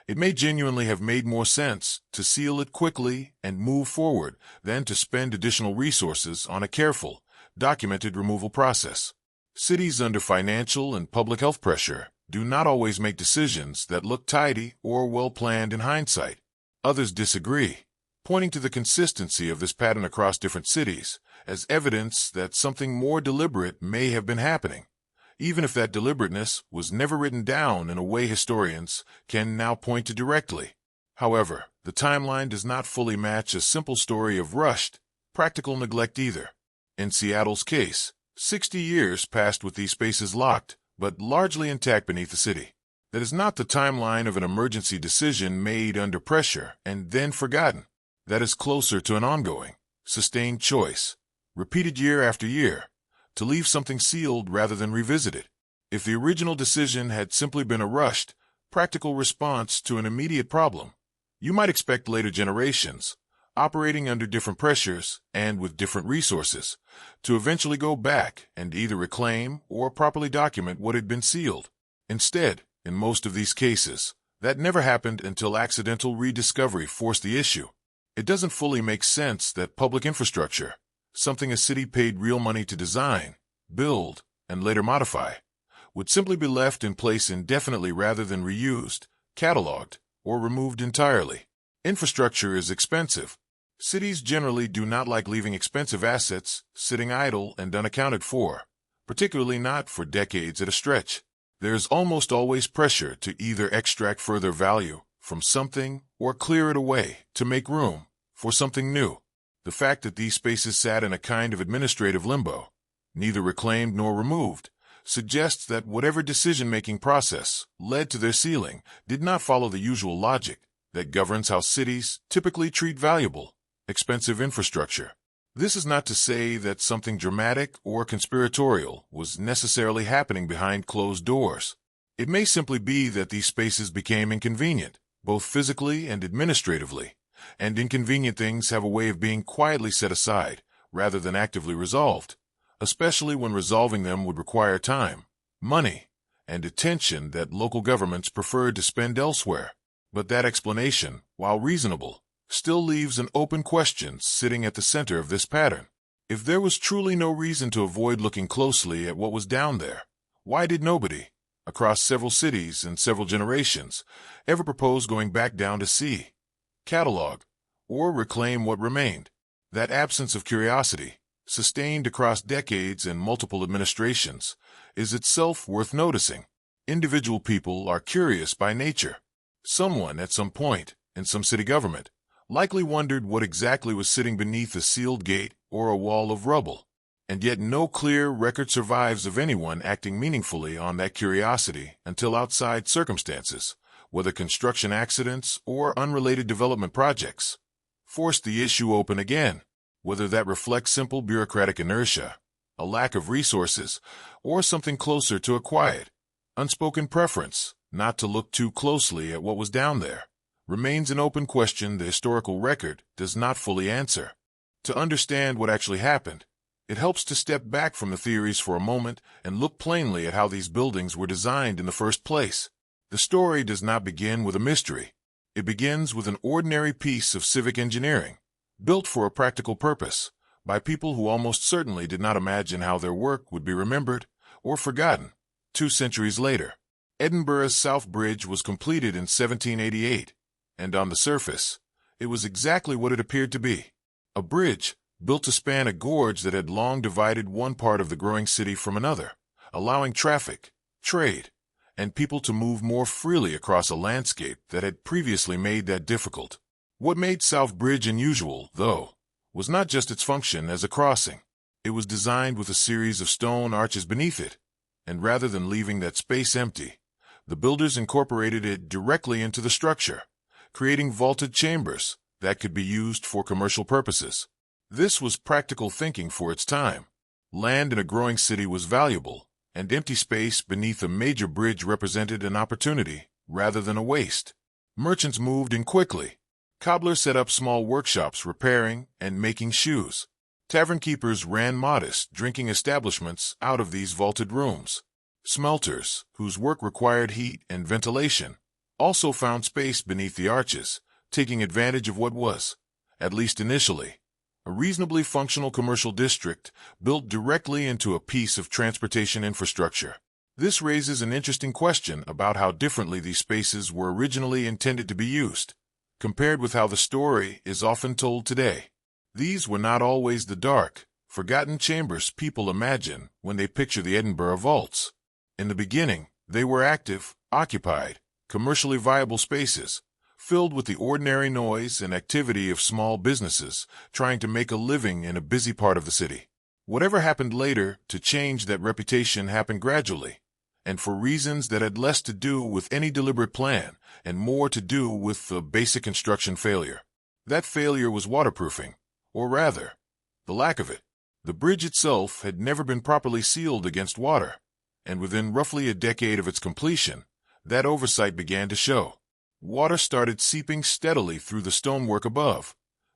it may genuinely have made more sense to seal it quickly and move forward than to spend additional resources on a careful, documented removal process. Cities under financial and public health pressure do not always make decisions that look tidy or well-planned in hindsight. Others disagree, pointing to the consistency of this pattern across different cities as evidence that something more deliberate may have been happening, even if that deliberateness was never written down in a way historians can now point to directly. However, the timeline does not fully match a simple story of rushed, practical neglect either. In Seattle's case, 60 years passed with these spaces locked, but largely intact beneath the city. That is not the timeline of an emergency decision made under pressure and then forgotten. That is closer to an ongoing, sustained choice, repeated year after year, to leave something sealed rather than revisited. If the original decision had simply been a rushed, practical response to an immediate problem, you might expect later generations, operating under different pressures and with different resources, to eventually go back and either reclaim or properly document what had been sealed. Instead, in most of these cases, that never happened until accidental rediscovery forced the issue. It doesn't fully make sense that public infrastructure, something a city paid real money to design, build, and later modify, would simply be left in place indefinitely rather than reused, cataloged, or removed entirely. Infrastructure is expensive. Cities generally do not like leaving expensive assets sitting idle and unaccounted for, particularly not for decades at a stretch. There is almost always pressure to either extract further value from something or clear it away to make room for something new. The fact that these spaces sat in a kind of administrative limbo, neither reclaimed nor removed, suggests that whatever decision-making process led to their sealing did not follow the usual logic that governs how cities typically treat valuable, expensive infrastructure. This is not to say that something dramatic or conspiratorial was necessarily happening behind closed doors. It may simply be that these spaces became inconvenient, both physically and administratively, and inconvenient things have a way of being quietly set aside rather than actively resolved, especially when resolving them would require time, money, and attention that local governments preferred to spend elsewhere. But that explanation, while reasonable, still leaves an open question sitting at the center of this pattern. If there was truly no reason to avoid looking closely at what was down there, why did nobody, across several cities and several generations, ever propose going back down to see, catalog, or reclaim what remained? That absence of curiosity, sustained across decades and multiple administrations, is itself worth noticing. Individual people are curious by nature. Someone at some point, in some city government, likely wondered what exactly was sitting beneath a sealed gate or a wall of rubble, and yet no clear record survives of anyone acting meaningfully on that curiosity until outside circumstances, whether construction accidents or unrelated development projects, forced the issue open again. Whether that reflects simple bureaucratic inertia, a lack of resources, or something closer to a quiet, unspoken preference not to look too closely at what was down there, remains an open question the historical record does not fully answer. To understand what actually happened, it helps to step back from the theories for a moment and look plainly at how these buildings were designed in the first place. The story does not begin with a mystery. It begins with an ordinary piece of civic engineering, built for a practical purpose, by people who almost certainly did not imagine how their work would be remembered or forgotten 2 centuries later. Edinburgh's South Bridge was completed in 1788, and on the surface, it was exactly what it appeared to be. A bridge built to span a gorge that had long divided one part of the growing city from another, allowing traffic, trade, and people to move more freely across a landscape that had previously made that difficult. What made South Bridge unusual, though, was not just its function as a crossing. It was designed with a series of stone arches beneath it, and rather than leaving that space empty, the builders incorporated it directly into the structure, creating vaulted chambers that could be used for commercial purposes. This was practical thinking for its time. Land in a growing city was valuable, and empty space beneath a major bridge represented an opportunity rather than a waste. Merchants moved in quickly. Cobblers set up small workshops repairing and making shoes. Tavern keepers ran modest drinking establishments out of these vaulted rooms. Smelters, whose work required heat and ventilation, also found space beneath the arches, taking advantage of what was, at least initially, a reasonably functional commercial district built directly into a piece of transportation infrastructure. This raises an interesting question about how differently these spaces were originally intended to be used. compared with how the story is often told today. These were not always the dark, forgotten chambers people imagine when they picture the Edinburgh vaults. In the beginning, they were active, occupied, commercially viable spaces, filled with the ordinary noise and activity of small businesses trying to make a living in a busy part of the city. Whatever happened later to change that reputation happened gradually, and for reasons that had less to do with any deliberate plan and more to do with the basic construction failure. That failure was waterproofing, or rather, the lack of it. The bridge itself had never been properly sealed against water, and within roughly a decade of its completion, that oversight began to show. Water started seeping steadily through the stonework above,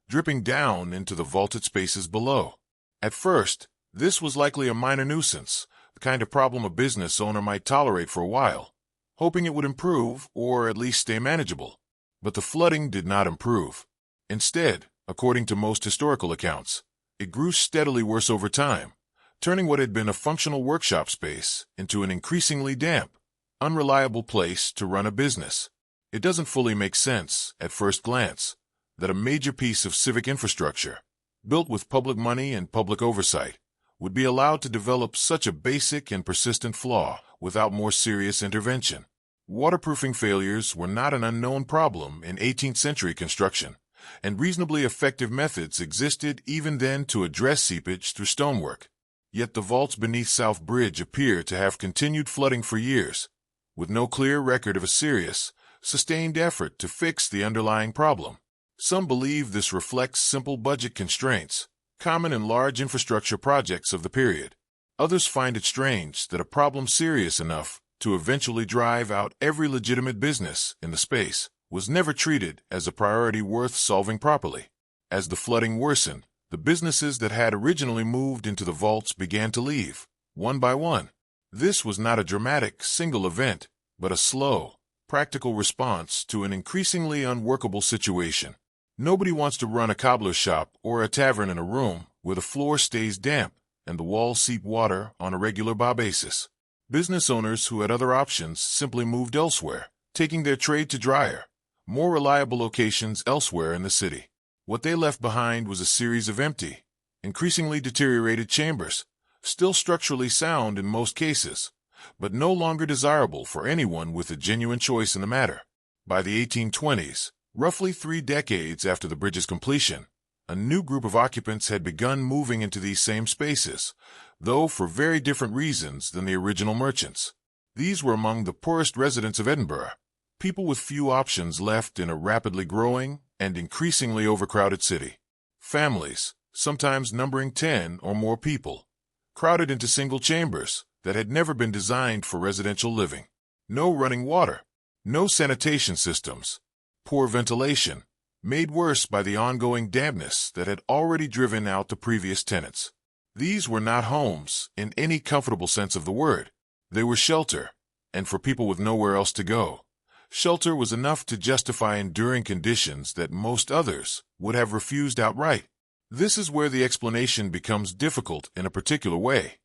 dripping down into the vaulted spaces below. At first, this was likely a minor nuisance, the kind of problem a business owner might tolerate for a while, hoping it would improve or at least stay manageable. But the flooding did not improve. Instead, according to most historical accounts, it grew steadily worse over time, turning what had been a functional workshop space into an increasingly damp, unreliable place to run a business. It doesn't fully make sense, at first glance, that a major piece of civic infrastructure, built with public money and public oversight, would be allowed to develop such a basic and persistent flaw without more serious intervention. Waterproofing failures were not an unknown problem in 18th century construction, and reasonably effective methods existed even then to address seepage through stonework. Yet the vaults beneath South Bridge appear to have continued flooding for years, with no clear record of a serious, sustained effort to fix the underlying problem. Some believe this reflects simple budget constraints, common in large infrastructure projects of the period. Others find it strange that a problem serious enough to eventually drive out every legitimate business in the space was never treated as a priority worth solving properly. As the flooding worsened, the businesses that had originally moved into the vaults began to leave, one by one. This was not a dramatic, single event, but a slow, practical response to an increasingly unworkable situation. Nobody wants to run a cobbler's shop or a tavern in a room where the floor stays damp and the walls seep water on a regular basis. Business owners who had other options simply moved elsewhere, taking their trade to drier, more reliable locations elsewhere in the city. What they left behind was a series of empty, increasingly deteriorated chambers, still structurally sound in most cases, but no longer desirable for anyone with a genuine choice in the matter. By the 1820s, roughly 3 decades after the bridge's completion, a new group of occupants had begun moving into these same spaces, though for very different reasons than the original merchants. These were among the poorest residents of Edinburgh, people with few options left in a rapidly growing and increasingly overcrowded city. Families, sometimes numbering 10 or more people, crowded into single chambers that had never been designed for residential living. No running water, no sanitation systems, poor ventilation, made worse by the ongoing dampness that had already driven out the previous tenants. These were not homes in any comfortable sense of the word. They were shelter, and for people with nowhere else to go, shelter was enough to justify enduring conditions that most others would have refused outright. This is where the explanation becomes difficult in a particular way,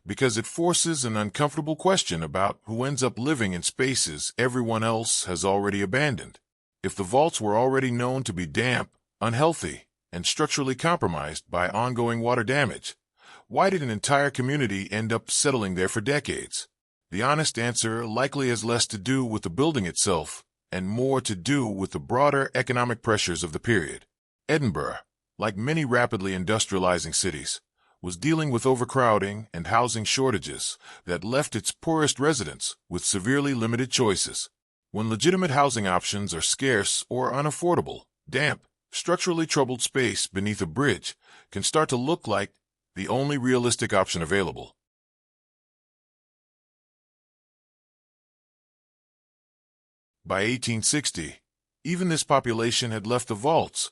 because it forces an uncomfortable question about who ends up living in spaces everyone else has already abandoned. If the vaults were already known to be damp, unhealthy, and structurally compromised by ongoing water damage, why did an entire community end up settling there for decades? The honest answer likely has less to do with the building itself and more to do with the broader economic pressures of the period. Edinburgh, like many rapidly industrializing cities, was dealing with overcrowding and housing shortages that left its poorest residents with severely limited choices. When legitimate housing options are scarce or unaffordable, damp, structurally troubled space beneath a bridge can start to look like the only realistic option available. By 1860, even this population had left the vaults,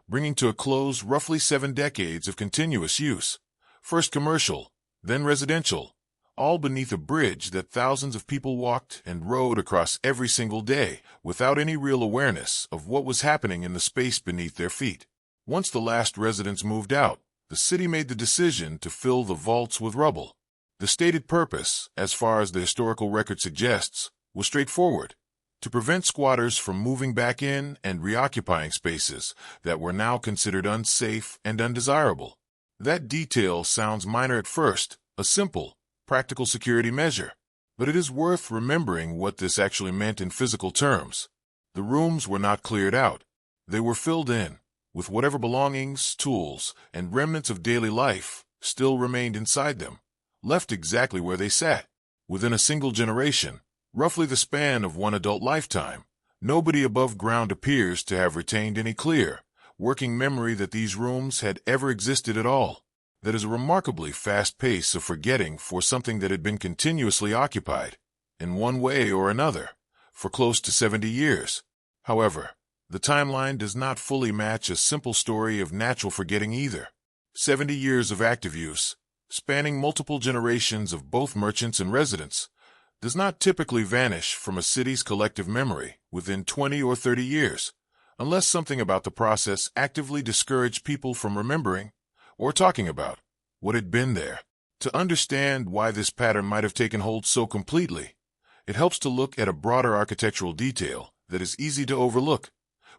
bringing to a close roughly 7 decades of continuous use, first commercial, then residential, all beneath a bridge that thousands of people walked and rode across every single day without any real awareness of what was happening in the space beneath their feet. Once the last residents moved out, the city made the decision to fill the vaults with rubble. The stated purpose, as far as the historical record suggests, was straightforward: to prevent squatters from moving back in and reoccupying spaces that were now considered unsafe and undesirable. That detail sounds minor at first, a simple, practical security measure, but it is worth remembering what this actually meant in physical terms. The rooms were not cleared out. They were filled in, with whatever belongings, tools, and remnants of daily life still remained inside them, left exactly where they sat. Within a single generation, roughly the span of one adult lifetime, nobody above ground appears to have retained any clear, working memory that these rooms had ever existed at all. That is a remarkably fast pace of forgetting for something that had been continuously occupied, in one way or another, for close to 70 years. However, the timeline does not fully match a simple story of natural forgetting either. 70 years of active use, spanning multiple generations of both merchants and residents, does not typically vanish from a city's collective memory within 20 or 30 years, unless something about the process actively discouraged people from remembering or talking about what had been there. To understand why this pattern might have taken hold so completely, it helps to look at a broader architectural detail that is easy to overlook,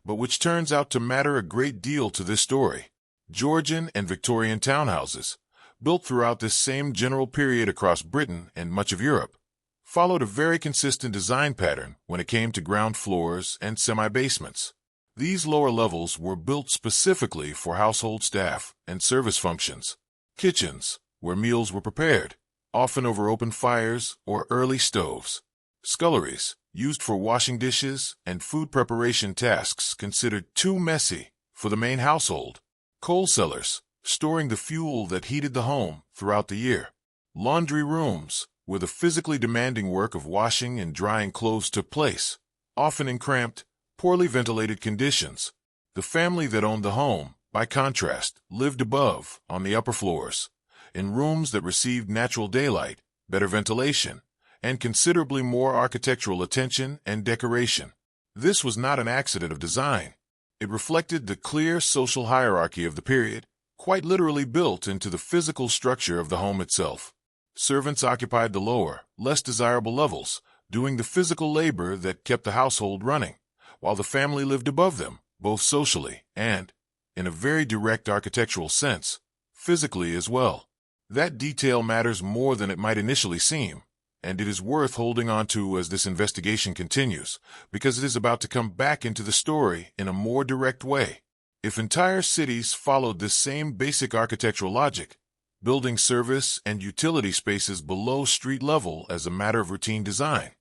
but which turns out to matter a great deal to this story. Georgian and Victorian townhouses, built throughout this same general period across Britain and much of Europe, followed a very consistent design pattern when it came to ground floors and semi-basements. These lower levels were built specifically for household staff and service functions. Kitchens, where meals were prepared, often over open fires or early stoves. Sculleries, used for washing dishes and food preparation tasks considered too messy for the main household. Coal cellars, storing the fuel that heated the home throughout the year. Laundry rooms, where the physically demanding work of washing and drying clothes took place, often in cramped, poorly ventilated conditions. The family that owned the home, by contrast, lived above, on the upper floors, in rooms that received natural daylight, better ventilation, and considerably more architectural attention and decoration. This was not an accident of design. It reflected the clear social hierarchy of the period, quite literally built into the physical structure of the home itself. Servants occupied the lower, less desirable levels, doing the physical labor that kept the household running, while the family lived above them, both socially and, in a very direct architectural sense, physically as well. That detail matters more than it might initially seem, and it is worth holding on to as this investigation continues, because it is about to come back into the story in a more direct way. If entire cities followed this same basic architectural logic, building service and utility spaces below street level as a matter of routine design,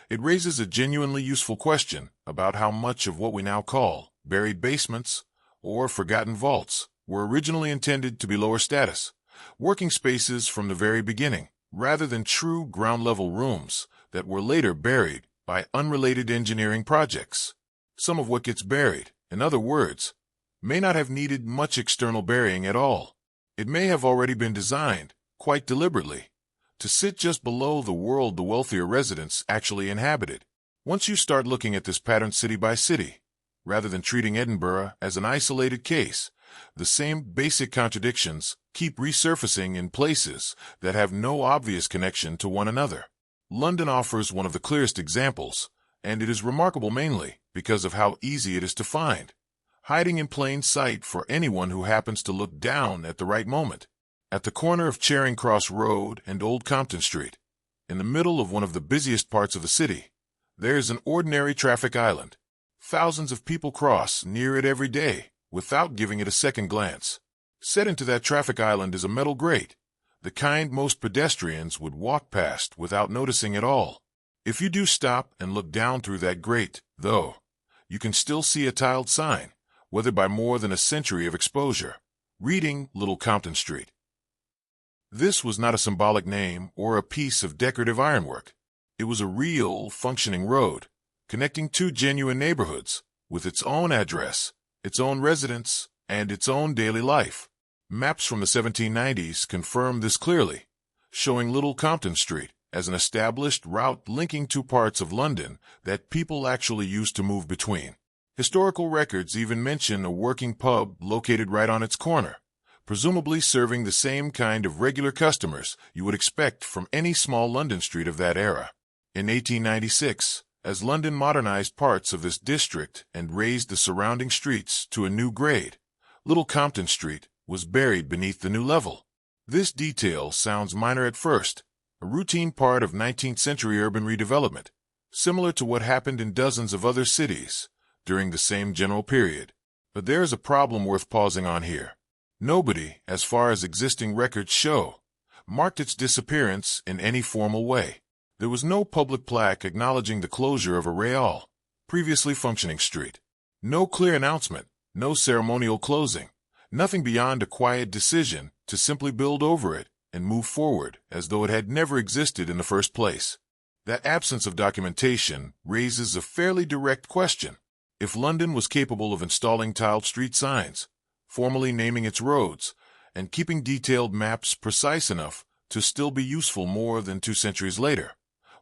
it raises a genuinely useful question about how much of what we now call buried basements or forgotten vaults were originally intended to be lower status, working spaces from the very beginning, rather than true ground-level rooms that were later buried by unrelated engineering projects. Some of what gets buried, in other words, may not have needed much external burying at all. It may have already been designed, quite deliberately, to sit just below the world the wealthier residents actually inhabited. Once you start looking at this pattern city by city, rather than treating Edinburgh as an isolated case, the same basic contradictions keep resurfacing in places that have no obvious connection to one another. London offers one of the clearest examples, and it is remarkable mainly because of how easy it is to find, hiding in plain sight for anyone who happens to look down at the right moment. At the corner of Charing Cross Road and Old Compton Street, in the middle of one of the busiest parts of the city, there is an ordinary traffic island. Thousands of people cross near it every day without giving it a second glance. Set into that traffic island is a metal grate, the kind most pedestrians would walk past without noticing at all. If you do stop and look down through that grate, though, you can still see a tiled sign, weathered by more than a century of exposure, reading Little Compton Street. This was not a symbolic name or a piece of decorative ironwork. It was a real, functioning road, connecting two genuine neighborhoods, with its own address, its own residents, and its own daily life. Maps from the 1790s confirm this clearly, showing Little Compton Street as an established route linking two parts of London that people actually used to move between. Historical records even mention a working pub located right on its corner, presumably serving the same kind of regular customers you would expect from any small London street of that era. In 1896, As London modernized parts of this district and raised the surrounding streets to a new grade, Little Compton Street was buried beneath the new level. This detail sounds minor at first, a routine part of 19th century urban redevelopment, similar to what happened in dozens of other cities during the same general period. But there is a problem worth pausing on here. Nobody, as far as existing records show, marked its disappearance in any formal way. There was no public plaque acknowledging the closure of a real, previously functioning street. No clear announcement, no ceremonial closing, nothing beyond a quiet decision to simply build over it and move forward as though it had never existed in the first place. That absence of documentation raises a fairly direct question. If London was capable of installing tiled street signs, formally naming its roads, and keeping detailed maps precise enough to still be useful more than 2 centuries later,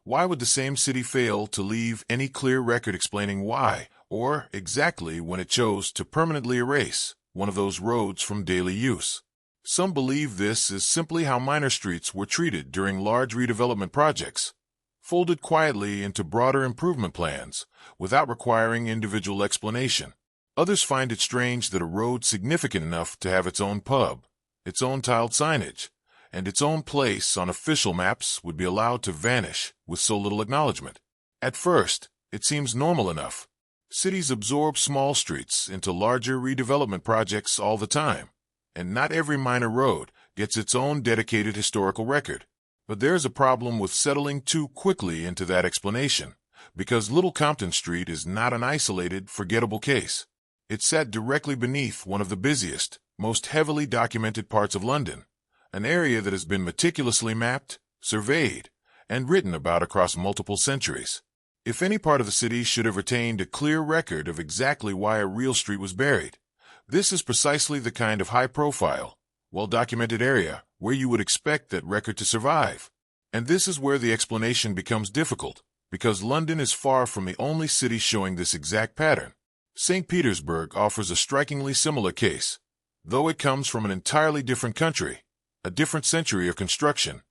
why would the same city fail to leave any clear record explaining why, or exactly when it chose to permanently erase one of those roads from daily use? Some believe this is simply how minor streets were treated during large redevelopment projects, folded quietly into broader improvement plans without requiring individual explanation. Others find it strange that a road significant enough to have its own pub, its own tiled signage, and its own place on official maps would be allowed to vanish with so little acknowledgement. At first, it seems normal enough. Cities absorb small streets into larger redevelopment projects all the time, and not every minor road gets its own dedicated historical record. But there's a problem with settling too quickly into that explanation, because Little Compton Street is not an isolated, forgettable case. It sat directly beneath one of the busiest, most heavily documented parts of London, an area that has been meticulously mapped, surveyed, and written about across multiple centuries. If any part of the city should have retained a clear record of exactly why a real street was buried, this is precisely the kind of high-profile, well-documented area where you would expect that record to survive. And this is where the explanation becomes difficult, because London is far from the only city showing this exact pattern. St. Petersburg offers a strikingly similar case, though it comes from an entirely different country, a different century of construction,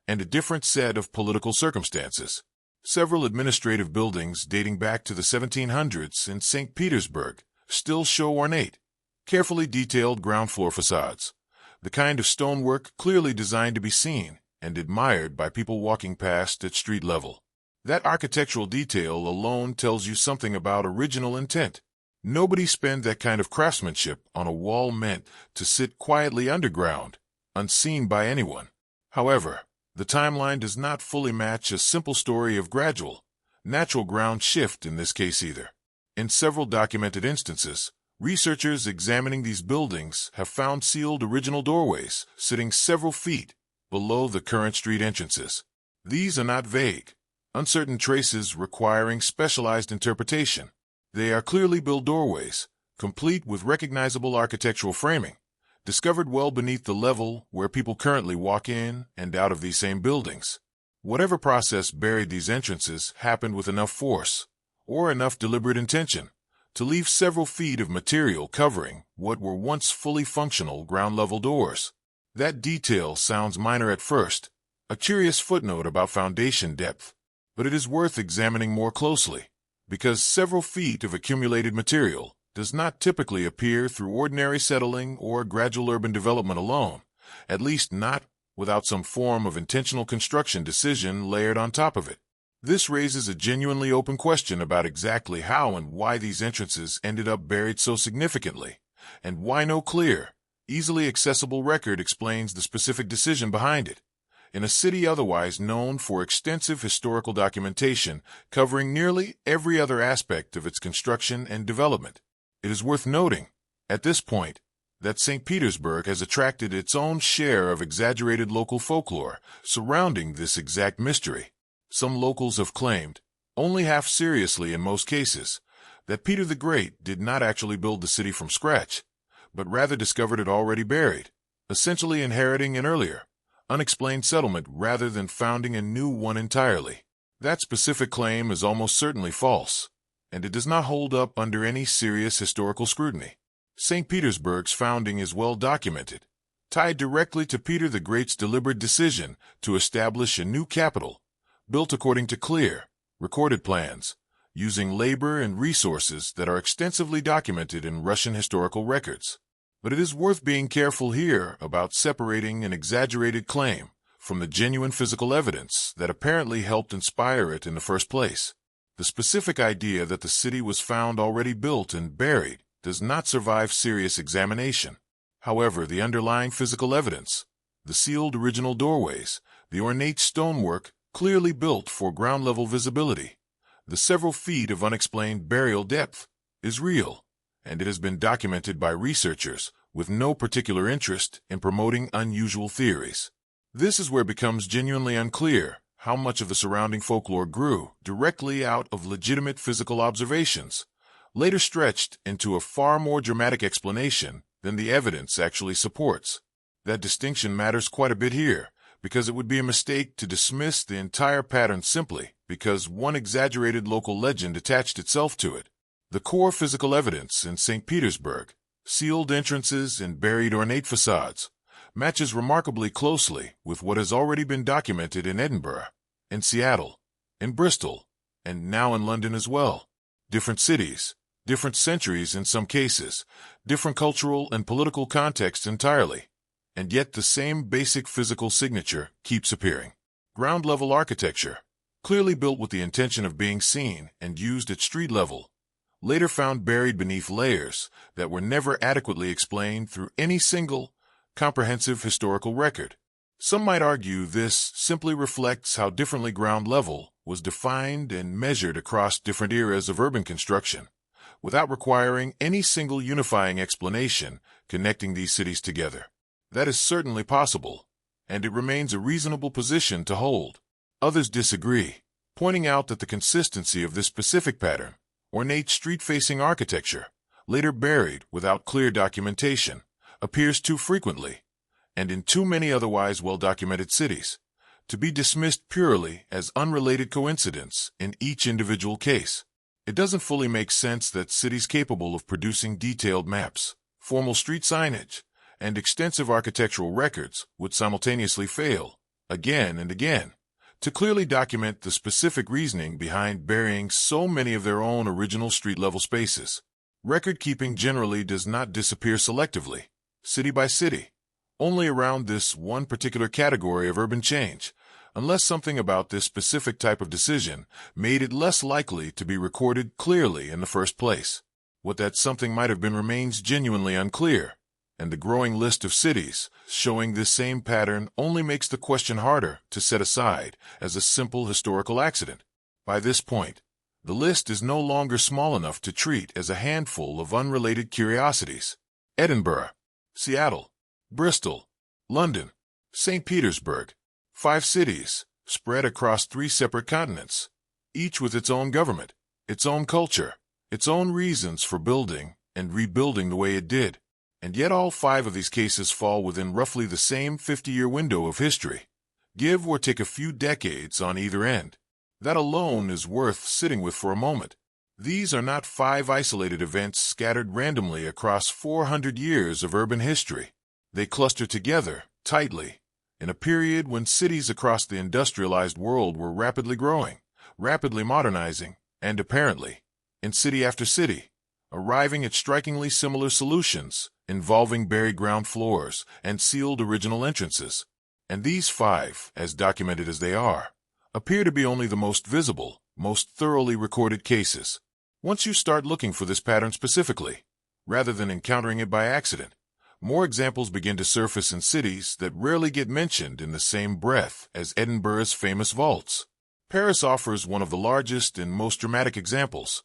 and a different set of political circumstances. Several administrative buildings dating back to the 1700s in St. Petersburg still show ornate, carefully detailed ground floor facades, the kind of stonework clearly designed to be seen and admired by people walking past at street level. That architectural detail alone tells you something about original intent. Nobody spent that kind of craftsmanship on a wall meant to sit quietly underground, unseen by anyone. However, the timeline does not fully match a simple story of gradual, natural ground shift in this case either. In several documented instances, researchers examining these buildings have found sealed original doorways sitting several feet below the current street entrances. These are not vague, uncertain traces requiring specialized interpretation. They are clearly built doorways, complete with recognizable architectural framing, discovered well beneath the level where people currently walk in and out of these same buildings. Whatever process buried these entrances happened with enough force, or enough deliberate intention, to leave several feet of material covering what were once fully functional ground-level doors. That detail sounds minor at first, a curious footnote about foundation depth, but it is worth examining more closely, because several feet of accumulated material does not typically appear through ordinary settling or gradual urban development alone, at least not without some form of intentional construction decision layered on top of it. This raises a genuinely open question about exactly how and why these entrances ended up buried so significantly, and why no clear, easily accessible record explains the specific decision behind it. In a city otherwise known for extensive historical documentation covering nearly every other aspect of its construction and development, it is worth noting, at this point, that St. Petersburg has attracted its own share of exaggerated local folklore surrounding this exact mystery. Some locals have claimed, only half seriously in most cases, that Peter the Great did not actually build the city from scratch, but rather discovered it already buried, essentially inheriting an earlier, unexplained settlement rather than founding a new one entirely. That specific claim is almost certainly false, and it does not hold up under any serious historical scrutiny. St. Petersburg's founding is well documented, tied directly to Peter the Great's deliberate decision to establish a new capital, built according to clear, recorded plans, using labor and resources that are extensively documented in Russian historical records. But it is worth being careful here about separating an exaggerated claim from the genuine physical evidence that apparently helped inspire it in the first place. The specific idea that the city was found already built and buried does not survive serious examination. However, the underlying physical evidence, the sealed original doorways, the ornate stonework clearly built for ground-level visibility, the several feet of unexplained burial depth, is real, and it has been documented by researchers with no particular interest in promoting unusual theories. This is where it becomes genuinely unclear how much of the surrounding folklore grew directly out of legitimate physical observations, later stretched into a far more dramatic explanation than the evidence actually supports. That distinction matters quite a bit here, because it would be a mistake to dismiss the entire pattern simply because one exaggerated local legend attached itself to it. The core physical evidence in St. Petersburg, sealed entrances and buried ornate facades, matches remarkably closely with what has already been documented in Edinburgh, in Seattle, in Bristol, and now in London as well. Different cities, different centuries in some cases, different cultural and political contexts entirely, and yet the same basic physical signature keeps appearing. Ground-level architecture, clearly built with the intention of being seen and used at street level, later found buried beneath layers that were never adequately explained through any single comprehensive historical record. Some might argue this simply reflects how differently ground level was defined and measured across different eras of urban construction, without requiring any single unifying explanation connecting these cities together. That is certainly possible, and it remains a reasonable position to hold. Others disagree, pointing out that the consistency of this specific pattern, ornate street-facing architecture, later buried without clear documentation, appears too frequently, and in too many otherwise well-documented cities, to be dismissed purely as unrelated coincidence in each individual case. It doesn't fully make sense that cities capable of producing detailed maps, formal street signage, and extensive architectural records would simultaneously fail, again and again, to clearly document the specific reasoning behind burying so many of their own original street-level spaces. Record-keeping generally does not disappear selectively, city by city, only around this one particular category of urban change, unless something about this specific type of decision made it less likely to be recorded clearly in the first place. What that something might have been remains genuinely unclear, and the growing list of cities showing this same pattern only makes the question harder to set aside as a simple historical accident. By this point, the list is no longer small enough to treat as a handful of unrelated curiosities. Edinburgh, Seattle, Bristol, London, St. Petersburg, 5 cities spread across 3 separate continents, each with its own government, its own culture, its own reasons for building and rebuilding the way it did. And yet all 5 of these cases fall within roughly the same 50-year window of history, give or take a few decades on either end. That alone is worth sitting with for a moment. These are not 5 isolated events scattered randomly across 400 years of urban history. They cluster together, tightly, in a period when cities across the industrialized world were rapidly growing, rapidly modernizing, and apparently, in city after city, arriving at strikingly similar solutions involving buried ground floors and sealed original entrances. And these 5, as documented as they are, appear to be only the most visible, most thoroughly recorded cases. Once you start looking for this pattern specifically, rather than encountering it by accident, more examples begin to surface in cities that rarely get mentioned in the same breath as Edinburgh's famous vaults. Paris offers one of the largest and most dramatic examples,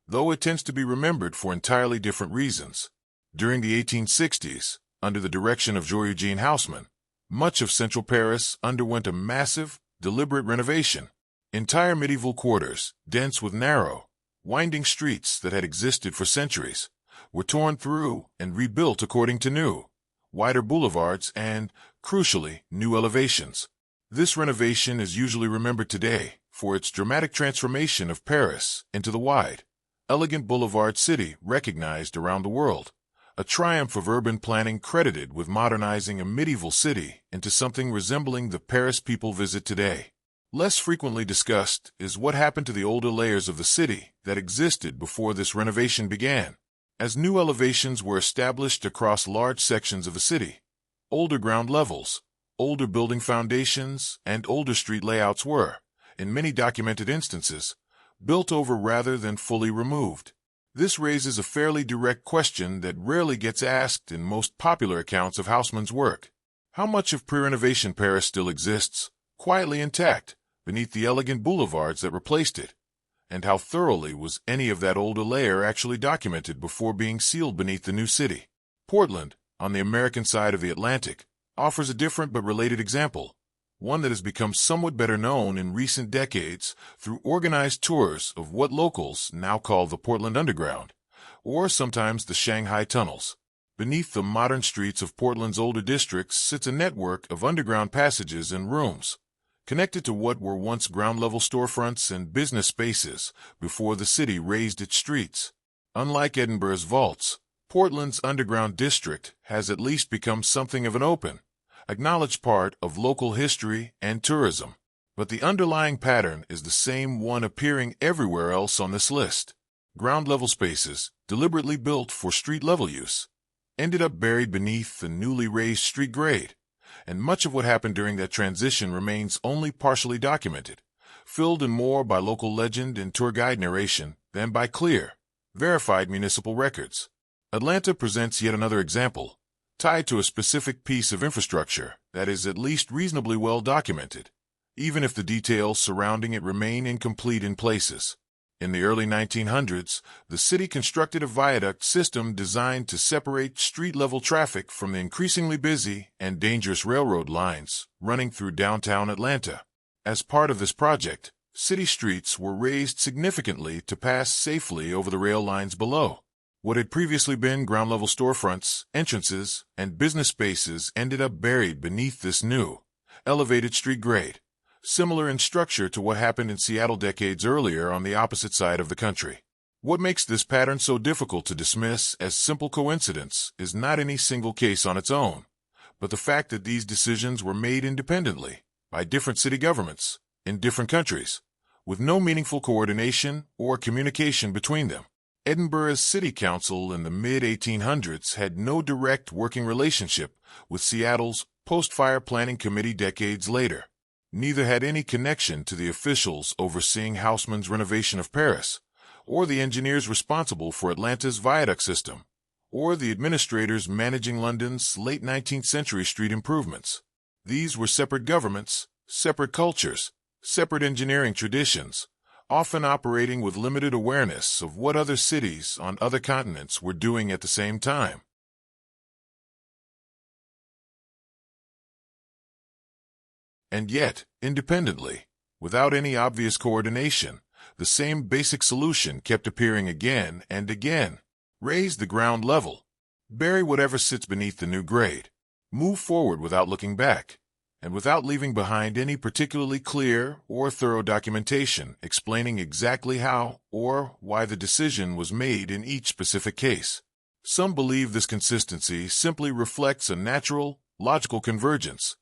though it tends to be remembered for entirely different reasons. During the 1860s, under the direction of Georges Haussmann, much of central Paris underwent a massive, deliberate renovation. Entire medieval quarters, dense with narrow, winding streets that had existed for centuries, were torn through and rebuilt according to new, wider boulevards and, crucially, new elevations. This renovation is usually remembered today for its dramatic transformation of Paris into the wide, elegant boulevard city recognized around the world, a triumph of urban planning credited with modernizing a medieval city into something resembling the Paris people visit today. Less frequently discussed is what happened to the older layers of the city that existed before this renovation began. As new elevations were established across large sections of the city, older ground levels, older building foundations, and older street layouts were, in many documented instances, built over rather than fully removed. This raises a fairly direct question that rarely gets asked in most popular accounts of Haussmann's work. How much of pre-renovation Paris still exists, quietly intact, beneath the elegant boulevards that replaced it? And how thoroughly was any of that older layer actually documented before being sealed beneath the new city? Portland, on the American side of the Atlantic, offers a different but related example, one that has become somewhat better known in recent decades through organized tours of what locals now call the Portland Underground, or sometimes the Shanghai Tunnels. Beneath the modern streets of Portland's older districts sits a network of underground passages and rooms, connected to what were once ground-level storefronts and business spaces before the city raised its streets. Unlike Edinburgh's vaults, Portland's underground district has at least become something of an open, acknowledged part of local history and tourism. But the underlying pattern is the same one appearing everywhere else on this list. Ground-level spaces, deliberately built for street-level use, ended up buried beneath the newly raised street grade, and much of what happened during that transition remains only partially documented, filled in more by local legend and tour guide narration than by clear, verified municipal records. Atlanta presents yet another example, tied to a specific piece of infrastructure that is at least reasonably well documented, even if the details surrounding it remain incomplete in places. In the early 1900s, the city constructed a viaduct system designed to separate street-level traffic from the increasingly busy and dangerous railroad lines running through downtown Atlanta. As part of this project, city streets were raised significantly to pass safely over the rail lines below. What had previously been ground-level storefronts, entrances, and business spaces ended up buried beneath this new, elevated street grade, similar in structure to what happened in Seattle decades earlier on the opposite side of the country. What makes this pattern so difficult to dismiss as simple coincidence is not any single case on its own, but the fact that these decisions were made independently by different city governments in different countries, with no meaningful coordination or communication between them. Edinburgh's city council in the mid-1800s had no direct working relationship with Seattle's post-fire planning committee decades later. Neither had any connection to the officials overseeing Haussmann's renovation of Paris, or the engineers responsible for Atlanta's viaduct system, or the administrators managing London's late 19th century street improvements. These were separate governments, separate cultures, separate engineering traditions, often operating with limited awareness of what other cities on other continents were doing at the same time. And yet, independently, without any obvious coordination, the same basic solution kept appearing again and again. Raise the ground level. Bury whatever sits beneath the new grade. Move forward without looking back, and without leaving behind any particularly clear or thorough documentation explaining exactly how or why the decision was made in each specific case. Some believe this consistency simply reflects a natural, logical convergence,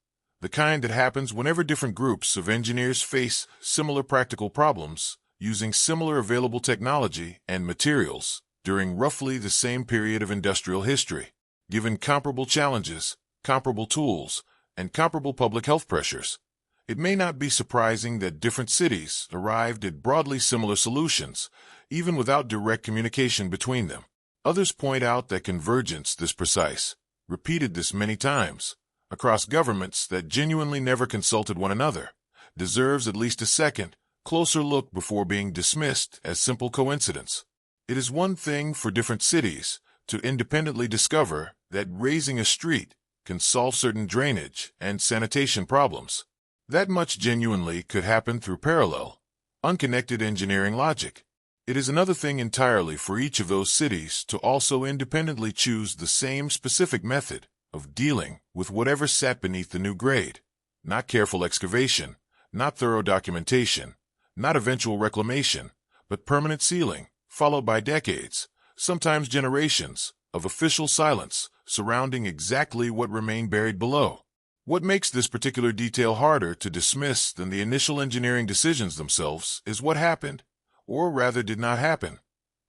the kind that happens whenever different groups of engineers face similar practical problems using similar available technology and materials during roughly the same period of industrial history. Given comparable challenges, comparable tools, and comparable public health pressures, it may not be surprising that different cities arrived at broadly similar solutions, even without direct communication between them. Others point out that convergence this precise, repeated this many times, across governments that genuinely never consulted one another, deserves at least a second, closer look before being dismissed as simple coincidence. It is one thing for different cities to independently discover that raising a street can solve certain drainage and sanitation problems. That much genuinely could happen through parallel, unconnected engineering logic. It is another thing entirely for each of those cities to also independently choose the same specific method of dealing with whatever sat beneath the new grade. Not careful excavation, not thorough documentation, not eventual reclamation, but permanent sealing, followed by decades, sometimes generations, of official silence surrounding exactly what remained buried below. What makes this particular detail harder to dismiss than the initial engineering decisions themselves is what happened, or rather did not happen,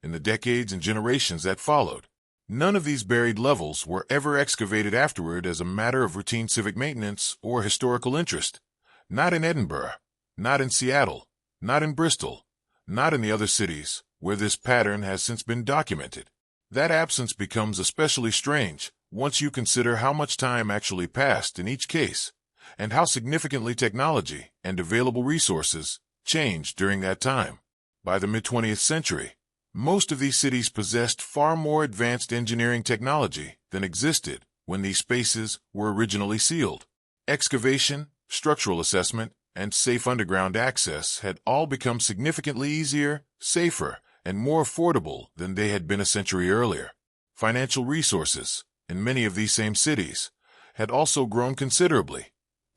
in the decades and generations that followed. None of these buried levels were ever excavated afterward as a matter of routine civic maintenance or historical interest. Not in Edinburgh, not in Seattle, not in Bristol, not in the other cities where this pattern has since been documented. That absence becomes especially strange once you consider how much time actually passed in each case, and how significantly technology and available resources changed during that time. By the mid-20th century, most of these cities possessed far more advanced engineering technology than existed when these spaces were originally sealed. Excavation, structural assessment, and safe underground access had all become significantly easier, safer, and more affordable than they had been a century earlier. Financial resources, in many of these same cities, had also grown considerably,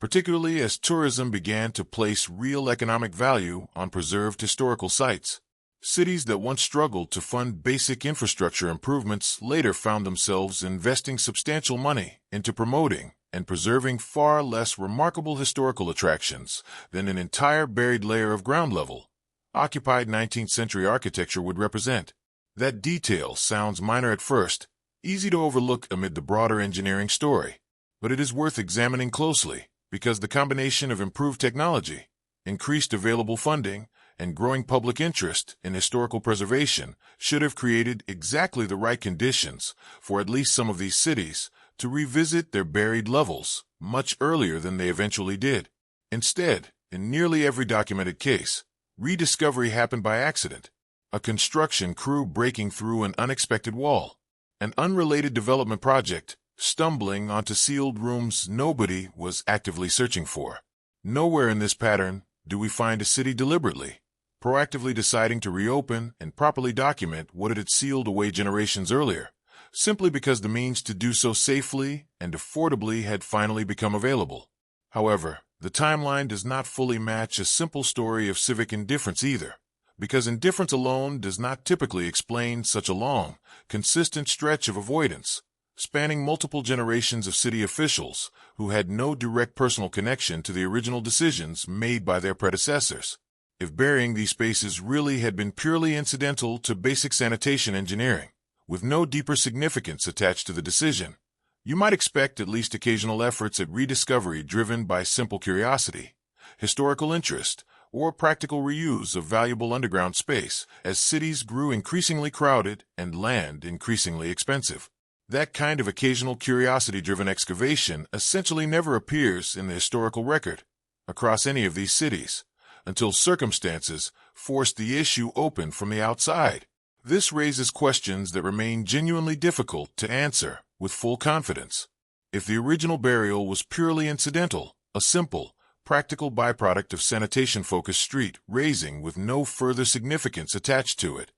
particularly as tourism began to place real economic value on preserved historical sites. Cities that once struggled to fund basic infrastructure improvements later found themselves investing substantial money into promoting and preserving far less remarkable historical attractions than an entire buried layer of ground-level, occupied 19th century architecture would represent. That detail sounds minor at first, easy to overlook amid the broader engineering story, but it is worth examining closely because the combination of improved technology, increased available funding, and growing public interest in historical preservation should have created exactly the right conditions for at least some of these cities to revisit their buried levels much earlier than they eventually did. Instead, in nearly every documented case, rediscovery happened by accident, a construction crew breaking through an unexpected wall, an unrelated development project stumbling onto sealed rooms nobody was actively searching for. Nowhere in this pattern do we find a city deliberately, proactively deciding to reopen and properly document what it had sealed away generations earlier, simply because the means to do so safely and affordably had finally become available. However, the timeline does not fully match a simple story of civic indifference either, because indifference alone does not typically explain such a long, consistent stretch of avoidance, spanning multiple generations of city officials who had no direct personal connection to the original decisions made by their predecessors. If burying these spaces really had been purely incidental to basic sanitation engineering, with no deeper significance attached to the decision, you might expect at least occasional efforts at rediscovery driven by simple curiosity, historical interest, or practical reuse of valuable underground space as cities grew increasingly crowded and land increasingly expensive. That kind of occasional curiosity-driven excavation essentially never appears in the historical record across any of these cities, until circumstances force the issue open from the outside. This raises questions that remain genuinely difficult to answer with full confidence. If the original burial was purely incidental, a simple, practical byproduct of sanitation-focused street raising with no further significance attached to it,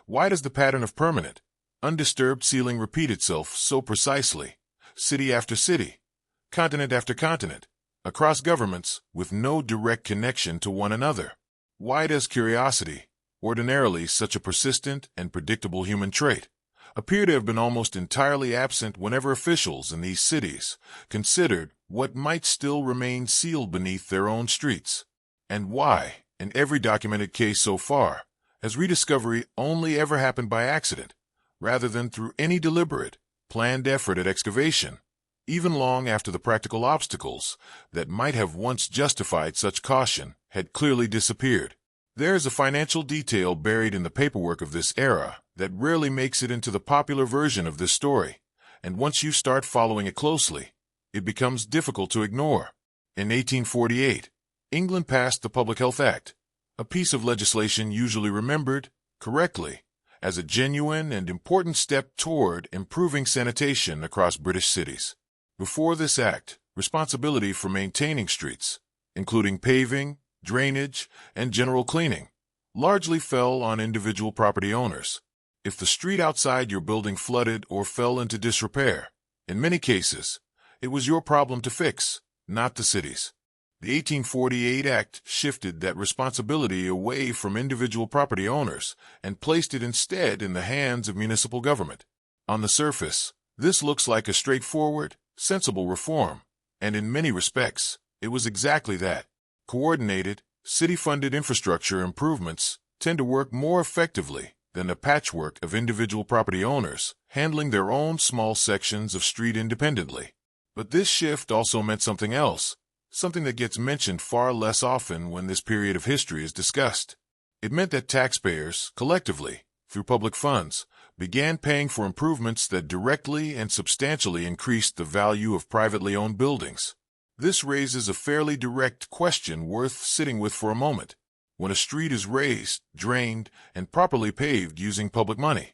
why does the pattern of permanent, undisturbed sealing repeat itself so precisely, city after city, continent after continent, across governments with no direct connection to one another? Why does curiosity, ordinarily such a persistent and predictable human trait, appear to have been almost entirely absent whenever officials in these cities considered what might still remain sealed beneath their own streets? And why, in every documented case so far, has rediscovery only ever happened by accident, rather than through any deliberate, planned effort at excavation, even long after the practical obstacles that might have once justified such caution had clearly disappeared? There is a financial detail buried in the paperwork of this era that rarely makes it into the popular version of this story, and once you start following it closely, it becomes difficult to ignore. In 1848, England passed the Public Health Act, a piece of legislation usually remembered, correctly, as a genuine and important step toward improving sanitation across British cities. Before this act, responsibility for maintaining streets, including paving, drainage, and general cleaning, largely fell on individual property owners. If the street outside your building flooded or fell into disrepair, in many cases, it was your problem to fix, not the city's. The 1848 Act shifted that responsibility away from individual property owners and placed it instead in the hands of municipal government. On the surface, this looks like a straightforward, sensible reform, And in many respects, it was exactly that. Coordinated, city-funded infrastructure improvements tend to work more effectively than the patchwork of individual property owners handling their own small sections of street independently. But this shift also meant something else, something that gets mentioned far less often when this period of history is discussed. It meant that taxpayers, collectively, through public funds, began paying for improvements that directly and substantially increased the value of privately owned buildings. This raises a fairly direct question worth sitting with for a moment. When a street is raised, drained, and properly paved using public money,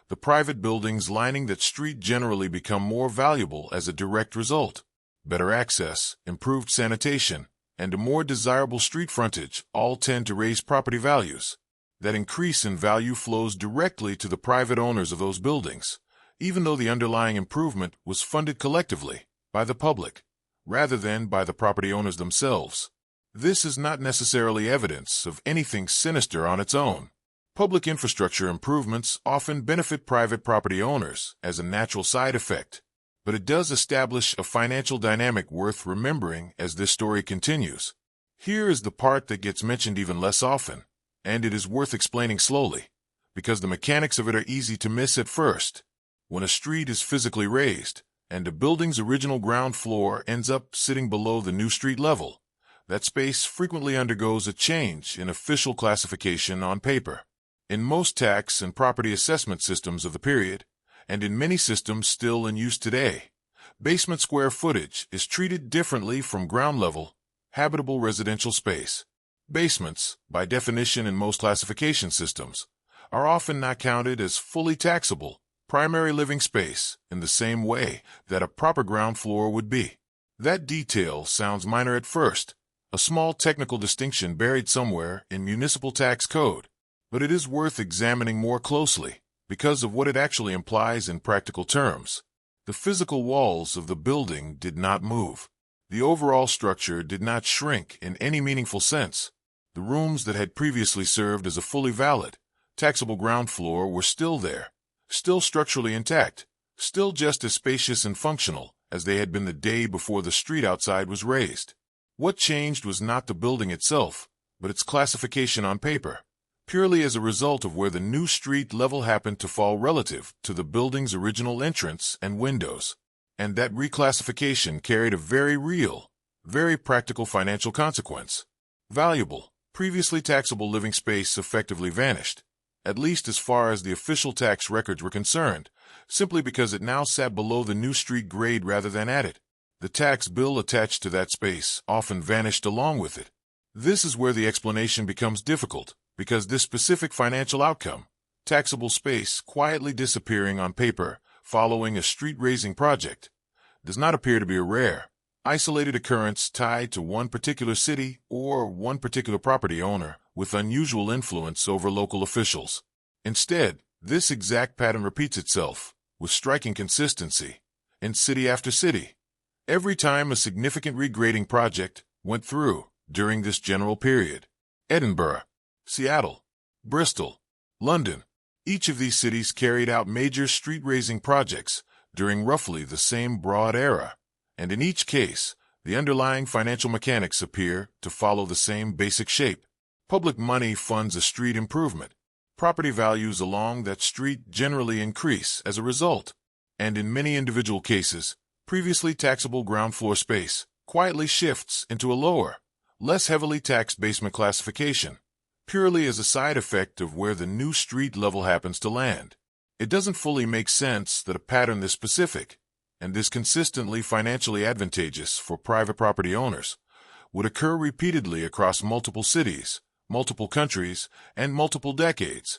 the private buildings lining that street generally become more valuable as a direct result. Better access, improved sanitation, and a more desirable street frontage all tend to raise property values. That increase in value flows directly to the private owners of those buildings, even though the underlying improvement was funded collectively by the public, rather than by the property owners themselves. This is not necessarily evidence of anything sinister on its own. Public infrastructure improvements often benefit private property owners as a natural side effect, but it does establish a financial dynamic worth remembering as this story continues. Here is the part that gets mentioned even less often, and it is worth explaining slowly, because the mechanics of it are easy to miss at first. When a street is physically raised, and a building's original ground floor ends up sitting below the new street level, that space frequently undergoes a change in official classification on paper. In most tax and property assessment systems of the period, and in many systems still in use today, basement square footage is treated differently from ground-level, habitable residential space. Basements, by definition in most classification systems, are often not counted as fully taxable primary living space in the same way that a proper ground floor would be. That detail sounds minor at first, a small technical distinction buried somewhere in municipal tax code, but it is worth examining more closely because of what it actually implies in practical terms. The physical walls of the building did not move. The overall structure did not shrink in any meaningful sense. The rooms that had previously served as a fully valid, taxable ground floor were still there, still structurally intact, still just as spacious and functional as they had been the day before the street outside was raised. What changed was not the building itself, but its classification on paper, purely as a result of where the new street level happened to fall relative to the building's original entrance and windows. And that reclassification carried a very real, very practical financial consequence. Valuable, previously taxable living space effectively vanished, at least as far as the official tax records were concerned, simply because it now sat below the new street grade rather than at it. The tax bill attached to that space often vanished along with it. This is where the explanation becomes difficult, because this specific financial outcome, taxable space quietly disappearing on paper following a street-raising project, does not appear to be a rare, isolated occurrence tied to one particular city or one particular property owner with unusual influence over local officials. Instead, this exact pattern repeats itself, with striking consistency, in city after city, every time a significant regrading project went through during this general period. Edinburgh, Seattle, Bristol, London. Each of these cities carried out major street-raising projects during roughly the same broad era, and in each case, the underlying financial mechanics appear to follow the same basic shape. Public money funds a street improvement. Property values along that street generally increase as a result, and in many individual cases, previously taxable ground floor space quietly shifts into a lower, less heavily taxed basement classification, purely as a side effect of where the new street level happens to land. It doesn't fully make sense that a pattern this specific, and this consistently financially advantageous for private property owners, would occur repeatedly across multiple cities, multiple countries, and multiple decades,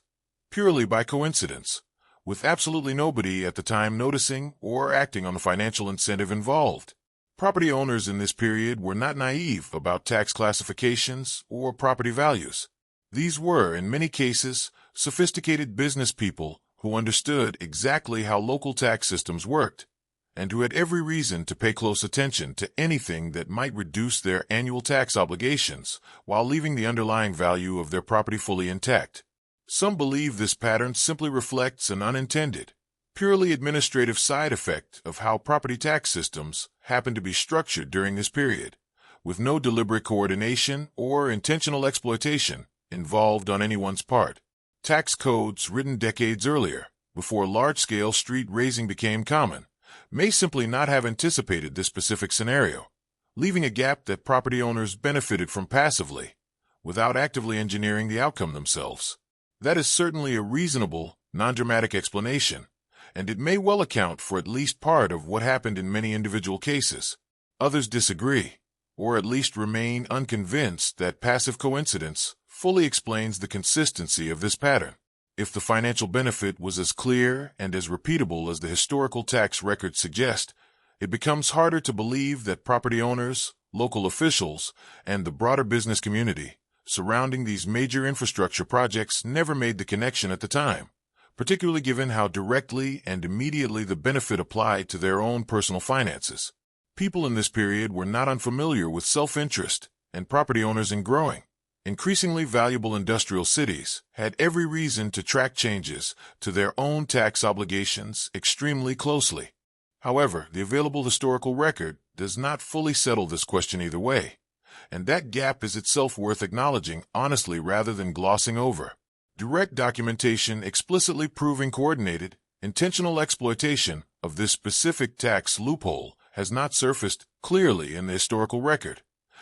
purely by coincidence, with absolutely nobody at the time noticing or acting on the financial incentive involved. Property owners in this period were not naive about tax classifications or property values. These were, in many cases, sophisticated business people who understood exactly how local tax systems worked, and who had every reason to pay close attention to anything that might reduce their annual tax obligations while leaving the underlying value of their property fully intact. Some believe this pattern simply reflects an unintended, purely administrative side effect of how property tax systems happened to be structured during this period, with no deliberate coordination or intentional exploitation involved on anyone's part. Tax codes written decades earlier, before large-scale street raising became common, may simply not have anticipated this specific scenario, leaving a gap that property owners benefited from passively, without actively engineering the outcome themselves. That is certainly a reasonable, non-dramatic explanation, and it may well account for at least part of what happened in many individual cases. Others disagree, or at least remain unconvinced that passive coincidence fully explains the consistency of this pattern. If the financial benefit was as clear and as repeatable as the historical tax records suggest, it becomes harder to believe that property owners, local officials, and the broader business community surrounding these major infrastructure projects never made the connection at the time, particularly given how directly and immediately the benefit applied to their own personal finances. People in this period were not unfamiliar with self-interest, and property owners in growing, increasingly valuable industrial cities had every reason to track changes to their own tax obligations extremely closely. However, the available historical record does not fully settle this question either way, and that gap is itself worth acknowledging honestly rather than glossing over. Direct documentation explicitly proving coordinated, intentional exploitation of this specific tax loophole has not surfaced clearly in the historical record,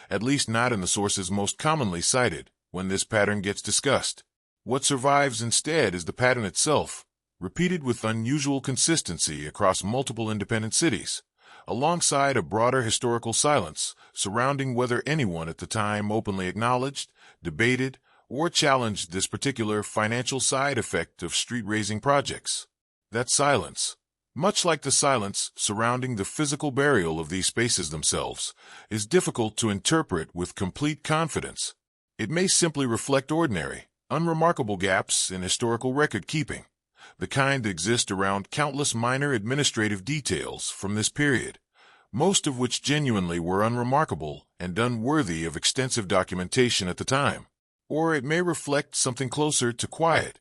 at least not in the sources most commonly cited when this pattern gets discussed. What survives instead is the pattern itself, repeated with unusual consistency across multiple independent cities, alongside a broader historical silence surrounding whether anyone at the time openly acknowledged, debated, or challenged this particular financial side effect of street-raising projects. That silence, much like the silence surrounding the physical burial of these spaces themselves, is difficult to interpret with complete confidence. It may simply reflect ordinary, unremarkable gaps in historical record-keeping, the kind that exist around countless minor administrative details from this period, most of which genuinely were unremarkable and unworthy of extensive documentation at the time. Or it may reflect something closer to quiet,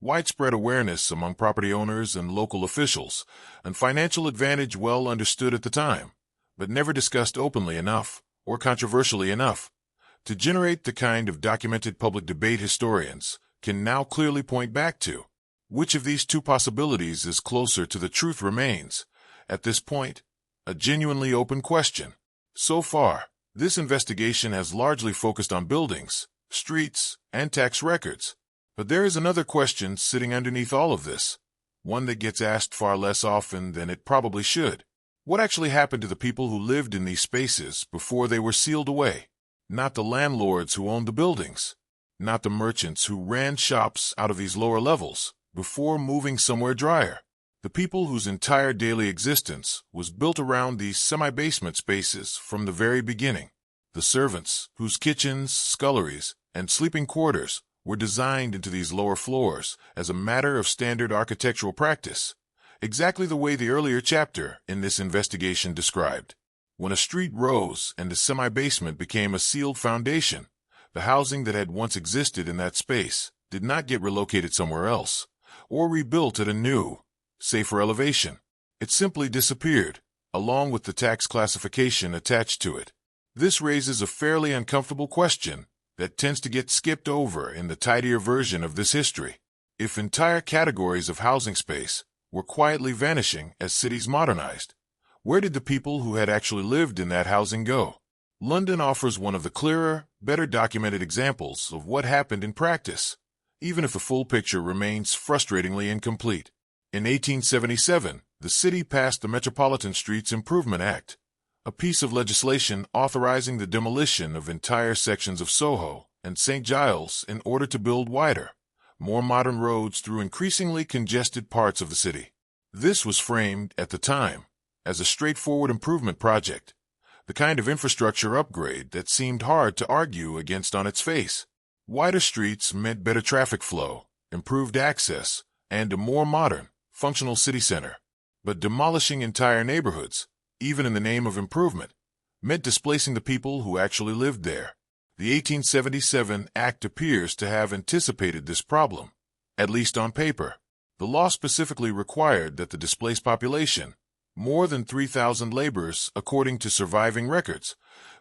widespread awareness among property owners and local officials, and financial advantage well understood at the time, but never discussed openly enough or controversially enough to generate the kind of documented public debate historians can now clearly point back to. Which of these two possibilities is closer to the truth remains, at this point, a genuinely open question. So far, this investigation has largely focused on buildings, streets, and tax records. But there is another question sitting underneath all of this, one that gets asked far less often than it probably should. What actually happened to the people who lived in these spaces before they were sealed away? Not the landlords who owned the buildings, not the merchants who ran shops out of these lower levels before moving somewhere drier. The people whose entire daily existence was built around these semi-basement spaces from the very beginning. The servants whose kitchens, sculleries, and sleeping quarters were designed into these lower floors as a matter of standard architectural practice, exactly the way the earlier chapter in this investigation described. When a street rose and the semi-basement became a sealed foundation, the housing that had once existed in that space did not get relocated somewhere else, or rebuilt at a new, safer elevation. It simply disappeared, along with the tax classification attached to it. This raises a fairly uncomfortable question that tends to get skipped over in the tidier version of this history. If entire categories of housing space were quietly vanishing as cities modernized, where did the people who had actually lived in that housing go? London offers one of the clearer, better documented examples of what happened in practice, even if the full picture remains frustratingly incomplete. In 1877, the city passed the Metropolitan Streets Improvement Act, a piece of legislation authorizing the demolition of entire sections of Soho and St. Giles in order to build wider, more modern roads through increasingly congested parts of the city. This was framed, at the time, as a straightforward improvement project, the kind of infrastructure upgrade that seemed hard to argue against on its face. Wider streets meant better traffic flow, improved access, and a more modern, functional city center. But demolishing entire neighborhoods, even in the name of improvement, meant displacing the people who actually lived there. The 1877 Act appears to have anticipated this problem, at least on paper. The law specifically required that the displaced population, more than 3,000 laborers according to surviving records,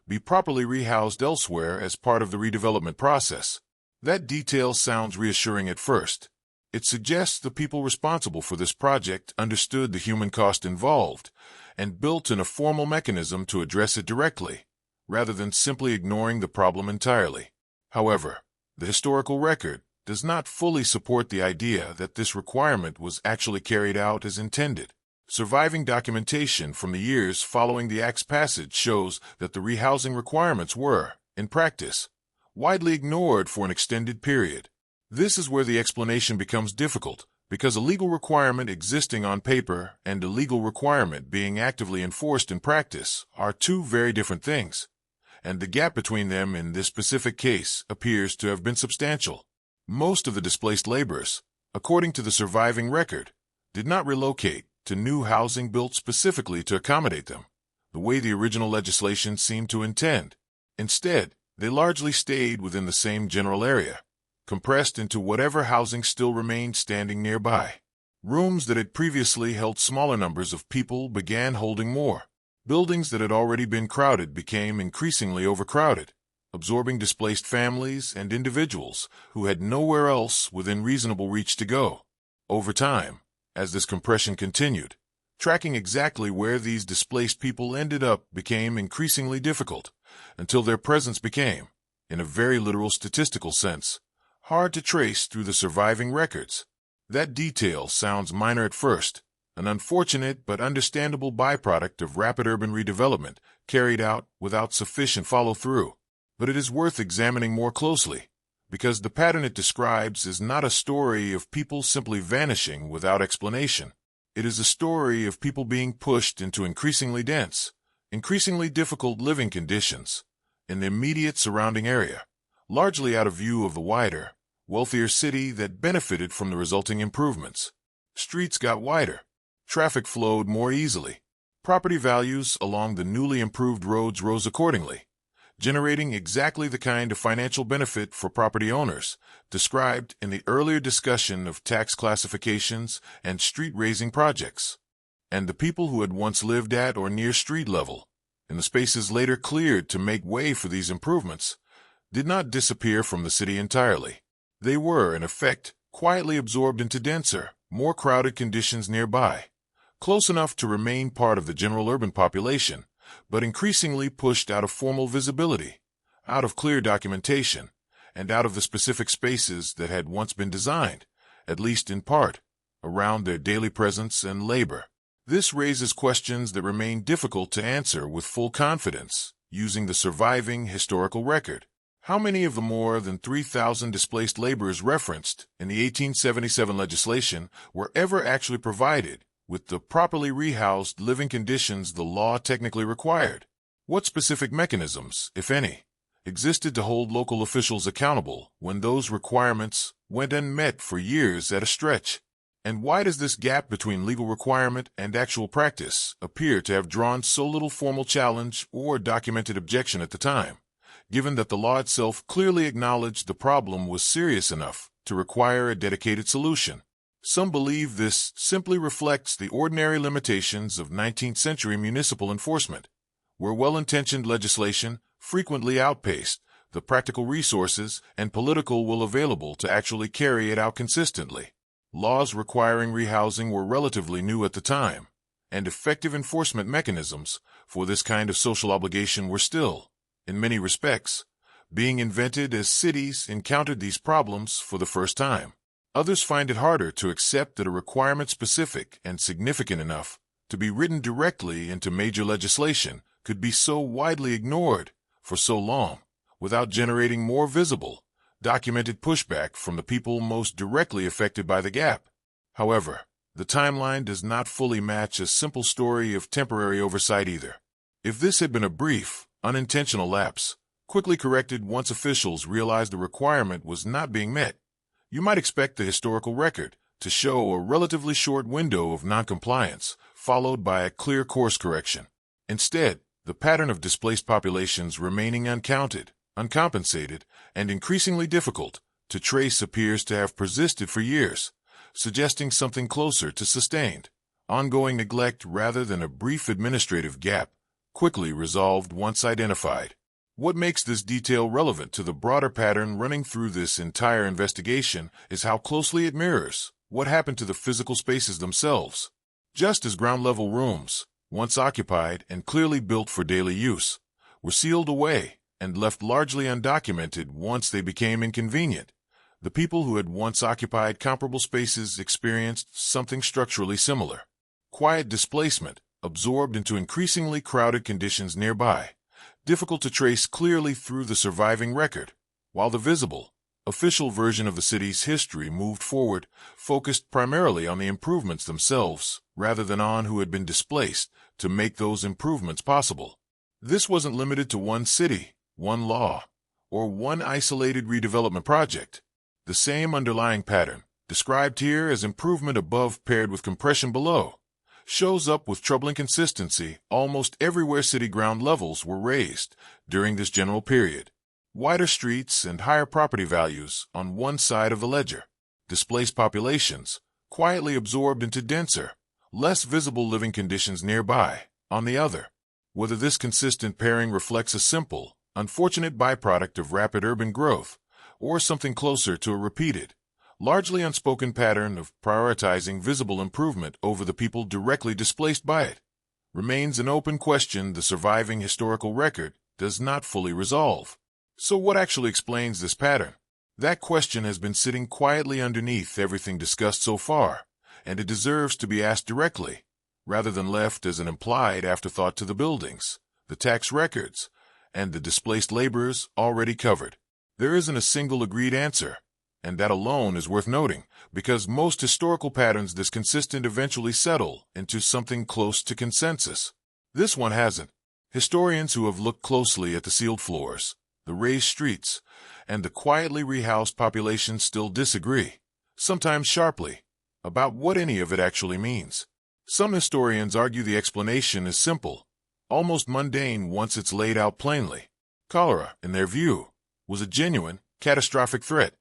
be properly rehoused elsewhere as part of the redevelopment process. That detail sounds reassuring at first. It suggests the people responsible for this project understood the human cost involved and built in a formal mechanism to address it directly, rather than simply ignoring the problem entirely. However, the historical record does not fully support the idea that this requirement was actually carried out as intended. Surviving documentation from the years following the Act's passage shows that the rehousing requirements were, in practice, widely ignored for an extended period. This is where the explanation becomes difficult, because a legal requirement existing on paper and a legal requirement being actively enforced in practice are two very different things, and the gap between them in this specific case appears to have been substantial. Most of the displaced laborers, according to the surviving record, did not relocate to new housing built specifically to accommodate them, the way the original legislation seemed to intend. Instead, they largely stayed within the same general area, compressed into whatever housing still remained standing nearby. Rooms that had previously held smaller numbers of people began holding more. Buildings that had already been crowded became increasingly overcrowded, absorbing displaced families and individuals who had nowhere else within reasonable reach to go. Over time, as this compression continued, tracking exactly where these displaced people ended up became increasingly difficult, until their presence became, in a very literal statistical sense, hard to trace through the surviving records. That detail sounds minor at first, an unfortunate but understandable byproduct of rapid urban redevelopment carried out without sufficient follow-through. But it is worth examining more closely, because the pattern it describes is not a story of people simply vanishing without explanation. It is a story of people being pushed into increasingly dense, increasingly difficult living conditions in the immediate surrounding area, largely out of view of the wider, wealthier city that benefited from the resulting improvements. Streets got wider, traffic flowed more easily, property values along the newly improved roads rose accordingly, generating exactly the kind of financial benefit for property owners described in the earlier discussion of tax classifications and street-raising projects. And the people who had once lived at or near street level, in the spaces later cleared to make way for these improvements, did not disappear from the city entirely. They were, in effect, quietly absorbed into denser, more crowded conditions nearby, close enough to remain part of the general urban population, but increasingly pushed out of formal visibility, out of clear documentation, and out of the specific spaces that had once been designed, at least in part, around their daily presence and labor. This raises questions that remain difficult to answer with full confidence, using the surviving historical record. How many of the more than 3,000 displaced laborers referenced in the 1877 legislation were ever actually provided with the properly rehoused living conditions the law technically required? What specific mechanisms, if any, existed to hold local officials accountable when those requirements went unmet for years at a stretch? And why does this gap between legal requirement and actual practice appear to have drawn so little formal challenge or documented objection at the time, given that the law itself clearly acknowledged the problem was serious enough to require a dedicated solution? Some believe this simply reflects the ordinary limitations of 19th century municipal enforcement, where well-intentioned legislation frequently outpaced the practical resources and political will available to actually carry it out consistently. Laws requiring rehousing were relatively new at the time, and effective enforcement mechanisms for this kind of social obligation were still, in many respects, being invented as cities encountered these problems for the first time. Others find it harder to accept that a requirement specific and significant enough to be written directly into major legislation could be so widely ignored for so long without generating more visible, documented pushback from the people most directly affected by the gap. However, the timeline does not fully match a simple story of temporary oversight either. If this had been a brief, unintentional lapse, quickly corrected once officials realized the requirement was not being met, you might expect the historical record to show a relatively short window of noncompliance, followed by a clear course correction. Instead, the pattern of displaced populations remaining uncounted, uncompensated, and increasingly difficult to trace appears to have persisted for years, suggesting something closer to sustained, ongoing neglect rather than a brief administrative gap, quickly resolved once identified. What makes this detail relevant to the broader pattern running through this entire investigation is how closely it mirrors what happened to the physical spaces themselves. Just as ground-level rooms, once occupied and clearly built for daily use, were sealed away and left largely undocumented once they became inconvenient, the people who had once occupied comparable spaces experienced something structurally similar. Quiet displacement, absorbed into increasingly crowded conditions nearby, difficult to trace clearly through the surviving record, while the visible, official version of the city's history moved forward, focused primarily on the improvements themselves rather than on who had been displaced to make those improvements possible. This wasn't limited to one city, one law, or one isolated redevelopment project. The same underlying pattern, described here as improvement above paired with compression below, shows up with troubling consistency almost everywhere city ground levels were raised during this general period. Wider streets and higher property values on one side of the ledger, displaced populations quietly absorbed into denser, less visible living conditions nearby on the other. Whether this consistent pairing reflects a simple, unfortunate byproduct of rapid urban growth, or something closer to a repeated, largely unspoken pattern of prioritizing visible improvement over the people directly displaced by it, remains an open question the surviving historical record does not fully resolve. So what actually explains this pattern? That question has been sitting quietly underneath everything discussed so far, and it deserves to be asked directly, rather than left as an implied afterthought to the buildings, the tax records, and the displaced laborers already covered. There isn't a single agreed answer, and that alone is worth noting, because most historical patterns this consistent eventually settle into something close to consensus. This one hasn't. Historians who have looked closely at the sealed floors, the raised streets, and the quietly rehoused population still disagree, sometimes sharply, about what any of it actually means. Some historians argue the explanation is simple, almost mundane once it's laid out plainly. Cholera, in their view, was a genuine, catastrophic threat,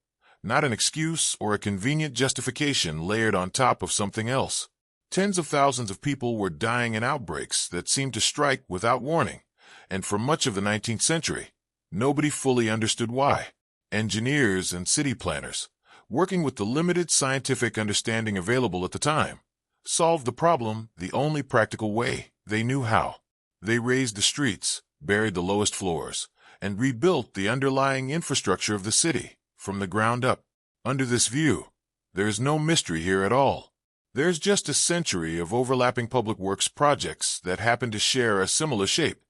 not an excuse or a convenient justification layered on top of something else. Tens of thousands of people were dying in outbreaks that seemed to strike without warning, and for much of the 19th century, nobody fully understood why. Engineers and city planners, working with the limited scientific understanding available at the time, solved the problem the only practical way they knew how. They raised the streets, buried the lowest floors, and rebuilt the underlying infrastructure of the city from the ground up. Under this view, there is no mystery here at all. There's just a century of overlapping public works projects that happen to share a similar shape,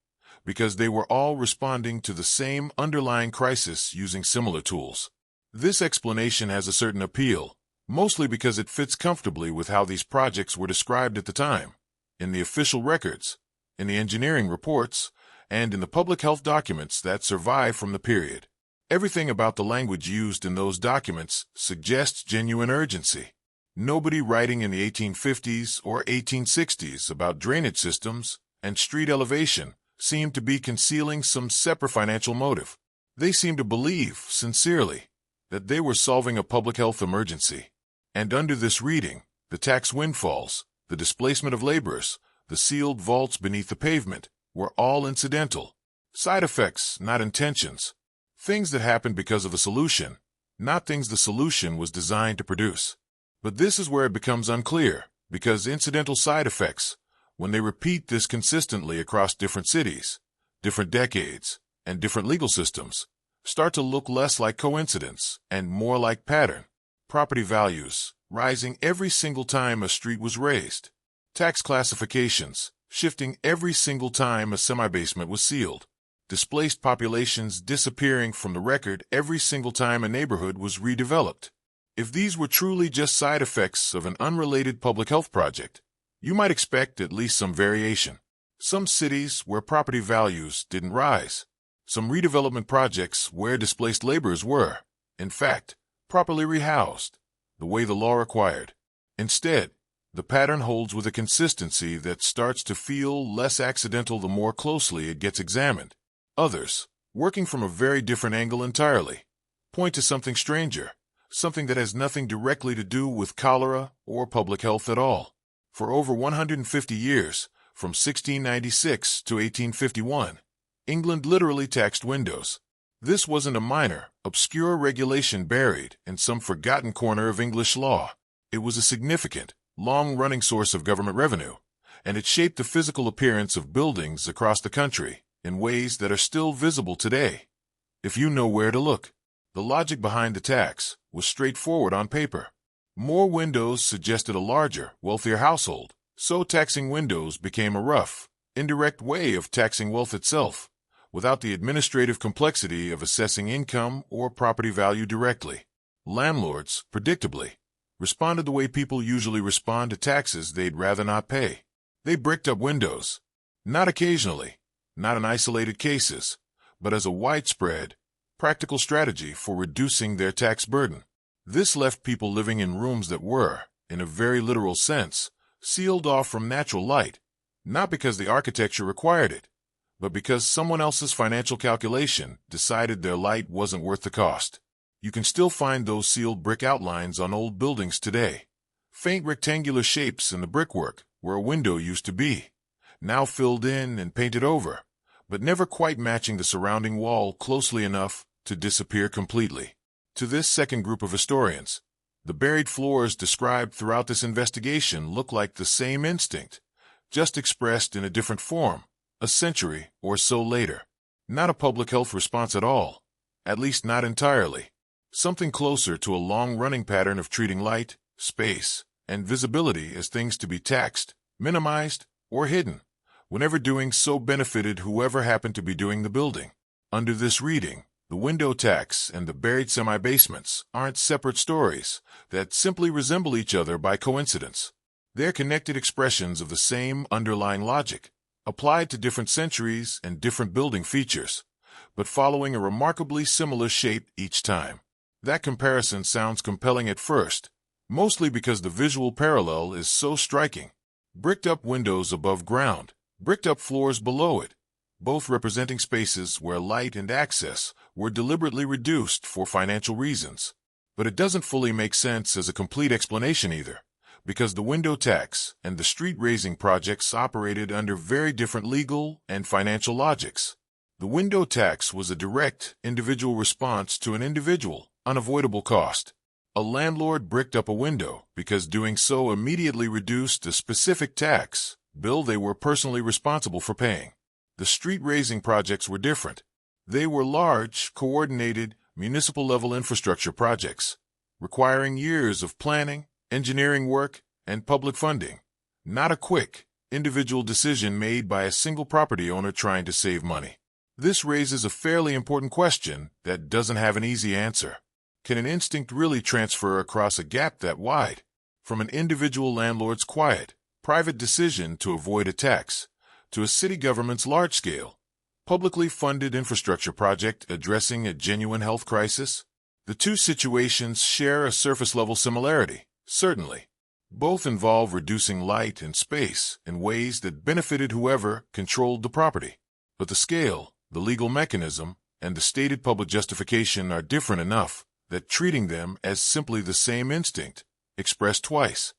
because they were all responding to the same underlying crisis using similar tools. This explanation has a certain appeal, mostly because it fits comfortably with how these projects were described at the time, in the official records, in the engineering reports, and in the public health documents that survive from the period. Everything about the language used in those documents suggests genuine urgency. Nobody writing in the 1850s or 1860s about drainage systems and street elevation seemed to be concealing some separate financial motive. They seemed to believe, sincerely, that they were solving a public health emergency. And under this reading, the tax windfalls, the displacement of laborers, the sealed vaults beneath the pavement, were all incidental. Side effects, not intentions. Things that happened because of a solution, not things the solution was designed to produce. But this is where it becomes unclear, because incidental side effects, when they repeat this consistently across different cities, different decades, and different legal systems, start to look less like coincidence and more like pattern. Property values, rising every single time a street was raised. Tax classifications, shifting every single time a semi-basement was sealed. Displaced populations disappearing from the record every single time a neighborhood was redeveloped. If these were truly just side effects of an unrelated public health project, you might expect at least some variation. Some cities where property values didn't rise. Some redevelopment projects where displaced laborers were, in fact, properly rehoused, the way the law required. Instead, the pattern holds with a consistency that starts to feel less accidental the more closely it gets examined. Others, working from a very different angle entirely, point to something stranger, something that has nothing directly to do with cholera or public health at all. For over 150 years, from 1696 to 1851, England literally taxed windows. This wasn't a minor, obscure regulation buried in some forgotten corner of English law. It was a significant, long-running source of government revenue, and it shaped the physical appearance of buildings across the country in ways that are still visible today, if you know where to look. The logic behind the tax was straightforward on paper. More windows suggested a larger, wealthier household, so taxing windows became a rough, indirect way of taxing wealth itself, without the administrative complexity of assessing income or property value directly. Landlords, predictably, responded the way people usually respond to taxes they'd rather not pay. They bricked up windows. Not occasionally, not in isolated cases, but as a widespread, practical strategy for reducing their tax burden. This left people living in rooms that were, in a very literal sense, sealed off from natural light, not because the architecture required it, but because someone else's financial calculation decided their light wasn't worth the cost. You can still find those sealed brick outlines on old buildings today. Faint rectangular shapes in the brickwork where a window used to be, now filled in and painted over, but never quite matching the surrounding wall closely enough to disappear completely. To this second group of historians, the buried floors described throughout this investigation look like the same instinct, just expressed in a different form, a century or so later. Not a public health response at all, at least not entirely. Something closer to a long-running pattern of treating light, space, and visibility as things to be taxed, minimized, or hidden, whenever doing so benefited whoever happened to be doing the building. Under this reading, the window tax and the buried semi-basements aren't separate stories that simply resemble each other by coincidence. They're connected expressions of the same underlying logic, applied to different centuries and different building features, but following a remarkably similar shape each time. That comparison sounds compelling at first, mostly because the visual parallel is so striking. Bricked-up windows above ground, bricked-up floors below it, both representing spaces where light and access were deliberately reduced for financial reasons. But it doesn't fully make sense as a complete explanation either, because the window tax and the street-raising projects operated under very different legal and financial logics. The window tax was a direct, individual response to an individual, unavoidable cost. A landlord bricked up a window because doing so immediately reduced a specific tax bill they were personally responsible for paying. The street-raising projects were different. They were large, coordinated, municipal-level infrastructure projects, requiring years of planning, engineering work, and public funding, not a quick, individual decision made by a single property owner trying to save money. This raises a fairly important question that doesn't have an easy answer. Can an instinct really transfer across a gap that wide? From an individual landlord's quiet, private decision to avoid a tax, to a city government's large-scale, publicly funded infrastructure project addressing a genuine health crisis? The two situations share a surface-level similarity, certainly. Both involve reducing light and space in ways that benefited whoever controlled the property. But the scale, the legal mechanism, and the stated public justification are different enough that treating them as simply the same instinct, expressed twice,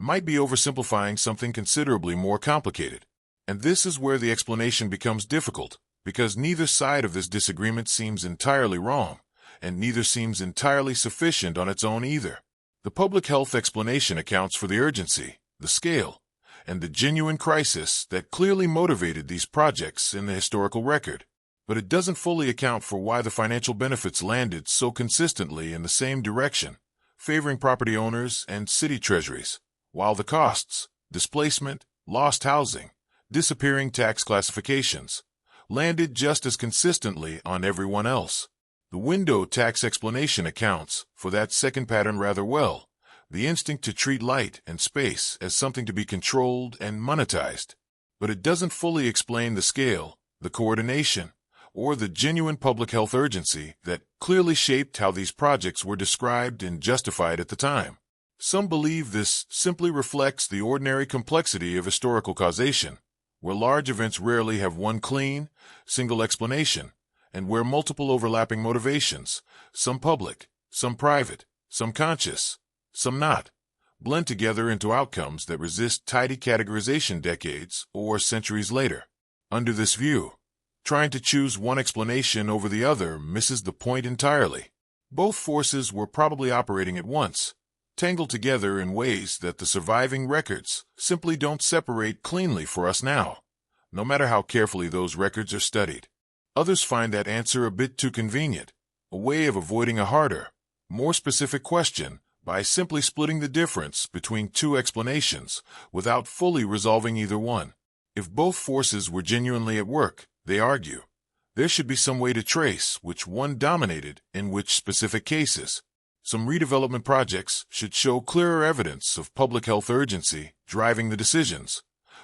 might be oversimplifying something considerably more complicated. And this is where the explanation becomes difficult, because neither side of this disagreement seems entirely wrong, and neither seems entirely sufficient on its own either. The public health explanation accounts for the urgency, the scale, and the genuine crisis that clearly motivated these projects in the historical record. But it doesn't fully account for why the financial benefits landed so consistently in the same direction, favoring property owners and city treasuries, while the costs, displacement, lost housing, disappearing tax classifications, landed just as consistently on everyone else. The window tax explanation accounts for that second pattern rather well, the instinct to treat light and space as something to be controlled and monetized. But it doesn't fully explain the scale, the coordination, or the genuine public health urgency that clearly shaped how these projects were described and justified at the time. Some believe this simply reflects the ordinary complexity of historical causation, where large events rarely have one clean, single explanation, and where multiple overlapping motivations, some public, some private, some conscious, some not, blend together into outcomes that resist tidy categorization decades or centuries later. Under this view, trying to choose one explanation over the other misses the point entirely. Both forces were probably operating at once, tangled together in ways that the surviving records simply don't separate cleanly for us now, no matter how carefully those records are studied. Others find that answer a bit too convenient, a way of avoiding a harder, more specific question by simply splitting the difference between two explanations without fully resolving either one. If both forces were genuinely at work, they argue, there should be some way to trace which one dominated in which specific cases. Some redevelopment projects should show clearer evidence of public health urgency driving the decisions,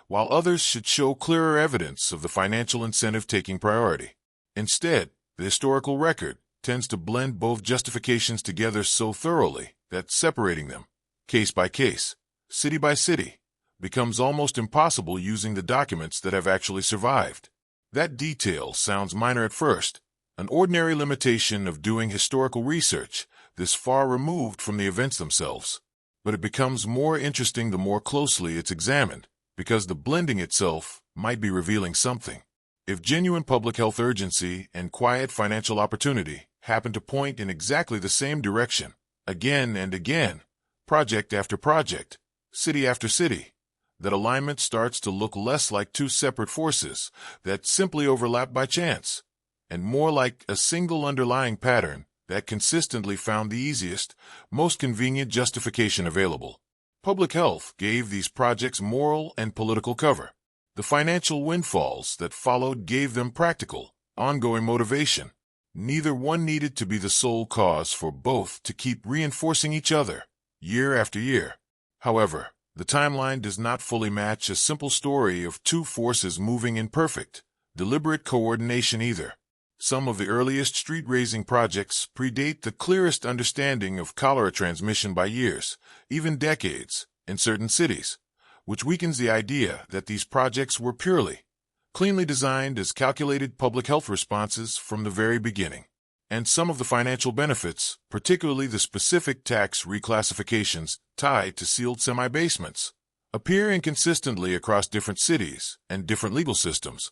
while others should show clearer evidence of the financial incentive taking priority. Instead, the historical record tends to blend both justifications together so thoroughly that separating them, case by case, city by city, becomes almost impossible using the documents that have actually survived. That detail sounds minor at first, an ordinary limitation of doing historical research this far removed from the events themselves. But it becomes more interesting the more closely it's examined, because the blending itself might be revealing something. If genuine public health urgency and quiet financial opportunity happen to point in exactly the same direction, again and again, project after project, city after city, that alignment starts to look less like two separate forces that simply overlap by chance, and more like a single underlying pattern that consistently found the easiest, most convenient justification available. Public health gave these projects moral and political cover. The financial windfalls that followed gave them practical, ongoing motivation. Neither one needed to be the sole cause for both to keep reinforcing each other, year after year. However, the timeline does not fully match a simple story of two forces moving in perfect, deliberate coordination either. Some of the earliest street-raising projects predate the clearest understanding of cholera transmission by years, even decades, in certain cities, which weakens the idea that these projects were purely, cleanly designed as calculated public health responses from the very beginning. And some of the financial benefits, particularly the specific tax reclassifications tied to sealed semi-basements, appear inconsistently across different cities and different legal systems,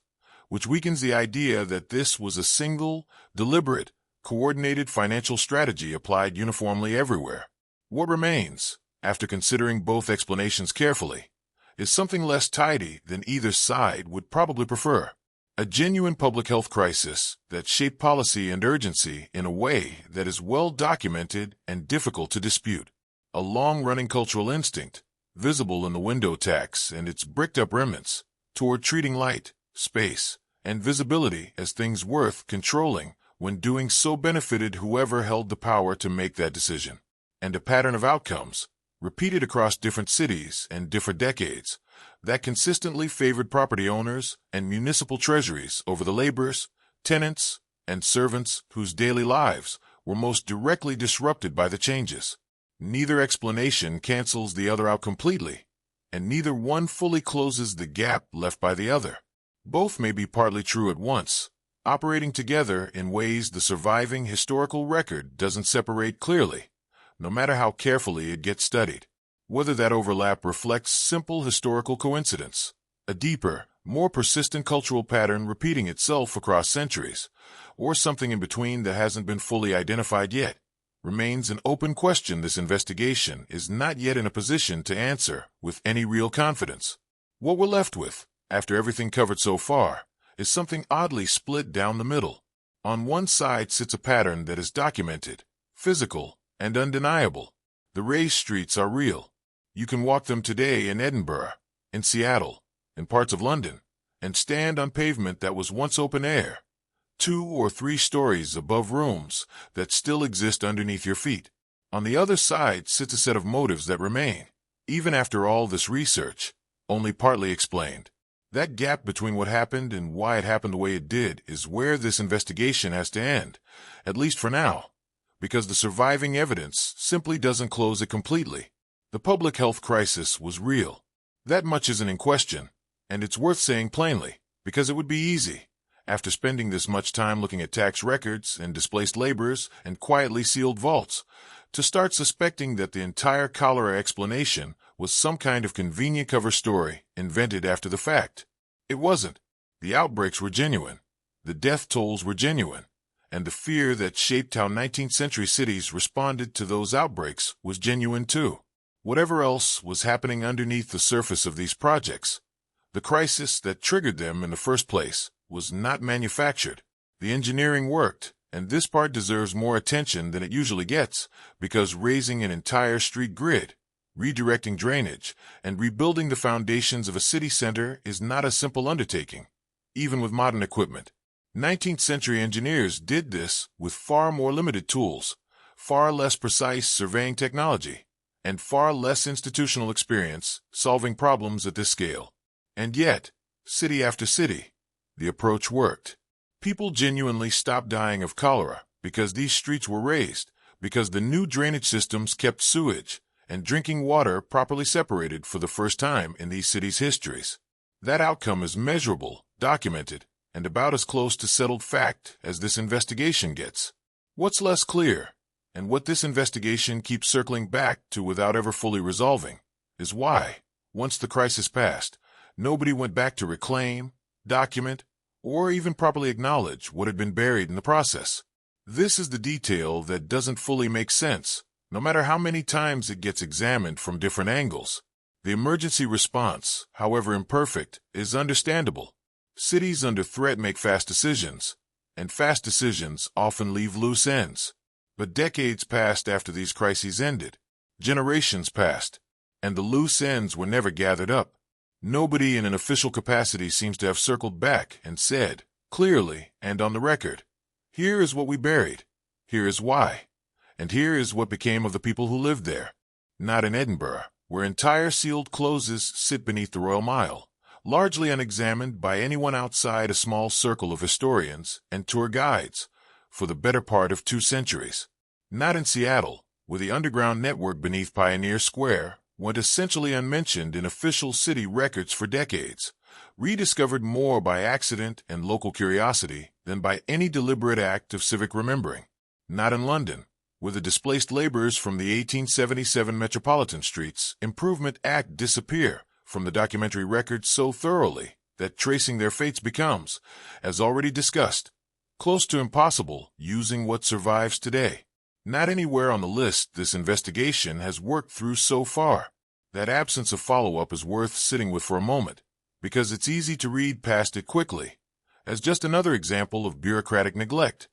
which weakens the idea that this was a single, deliberate, coordinated financial strategy applied uniformly everywhere. What remains, after considering both explanations carefully, is something less tidy than either side would probably prefer. A genuine public health crisis that shaped policy and urgency in a way that is well documented and difficult to dispute. A long-running cultural instinct, visible in the window tax and its bricked-up remnants, toward treating light, space, and visibility as things worth controlling when doing so benefited whoever held the power to make that decision. And a pattern of outcomes, repeated across different cities and different decades, that consistently favored property owners and municipal treasuries over the laborers, tenants, and servants whose daily lives were most directly disrupted by the changes. Neither explanation cancels the other out completely, and neither one fully closes the gap left by the other. Both may be partly true at once, operating together in ways the surviving historical record doesn't separate clearly, no matter how carefully it gets studied. Whether that overlap reflects simple historical coincidence, a deeper, more persistent cultural pattern repeating itself across centuries, or something in between that hasn't been fully identified yet, remains an open question this investigation is not yet in a position to answer with any real confidence. What we're left with, after everything covered so far, is something oddly split down the middle. On one side sits a pattern that is documented, physical, and undeniable. The raised streets are real. You can walk them today in Edinburgh, in Seattle, in parts of London, and stand on pavement that was once open air, 2 or 3 stories above rooms that still exist underneath your feet. On the other side sits a set of motives that remain, even after all this research, only partly explained. That gap between what happened and why it happened the way it did is where this investigation has to end, at least for now, because the surviving evidence simply doesn't close it completely. The public health crisis was real. That much isn't in question, and it's worth saying plainly, because it would be easy, After spending this much time looking at tax records and displaced laborers and quietly sealed vaults, to start suspecting that the entire cholera explanation was some kind of convenient cover story invented after the fact. It wasn't. The outbreaks were genuine. The death tolls were genuine. And the fear that shaped how 19th century cities responded to those outbreaks was genuine too. Whatever else was happening underneath the surface of these projects, the crisis that triggered them in the first place was not manufactured. The engineering worked, and this part deserves more attention than it usually gets, because raising an entire street grid, redirecting drainage, and rebuilding the foundations of a city center is not a simple undertaking, even with modern equipment. 19th century engineers did this with far more limited tools, far less precise surveying technology, and far less institutional experience solving problems at this scale. And yet, city after city, the approach worked. People genuinely stopped dying of cholera because these streets were raised, because the new drainage systems kept sewage and drinking water properly separated for the first time in these cities' histories. That outcome is measurable, documented, and about as close to settled fact as this investigation gets. What's less clear, and what this investigation keeps circling back to without ever fully resolving, is why, once the crisis passed, nobody went back to reclaim, document, or even properly acknowledge what had been buried in the process. This is the detail that doesn't fully make sense, no matter how many times it gets examined from different angles. The emergency response, however imperfect, is understandable. Cities under threat make fast decisions, and fast decisions often leave loose ends. But decades passed after these crises ended. Generations passed, and the loose ends were never gathered up. Nobody in an official capacity seems to have circled back and said, clearly and on the record, here is what we buried, here is why, and here is what became of the people who lived there. Not in Edinburgh, where entire sealed closes sit beneath the Royal Mile, largely unexamined by anyone outside a small circle of historians and tour guides for the better part of 2 centuries. Not in Seattle, where the underground network beneath Pioneer Square went essentially unmentioned in official city records for decades, rediscovered more by accident and local curiosity than by any deliberate act of civic remembering. Not in London, where the displaced laborers from the 1877 metropolitan streets Improvement Act disappear from the documentary records so thoroughly that tracing their fates becomes, as already discussed, close to impossible using what survives today. Not anywhere on the list this investigation has worked through so far. That absence of follow-up is worth sitting with for a moment, because it's easy to read past it quickly, as just another example of bureaucratic neglect,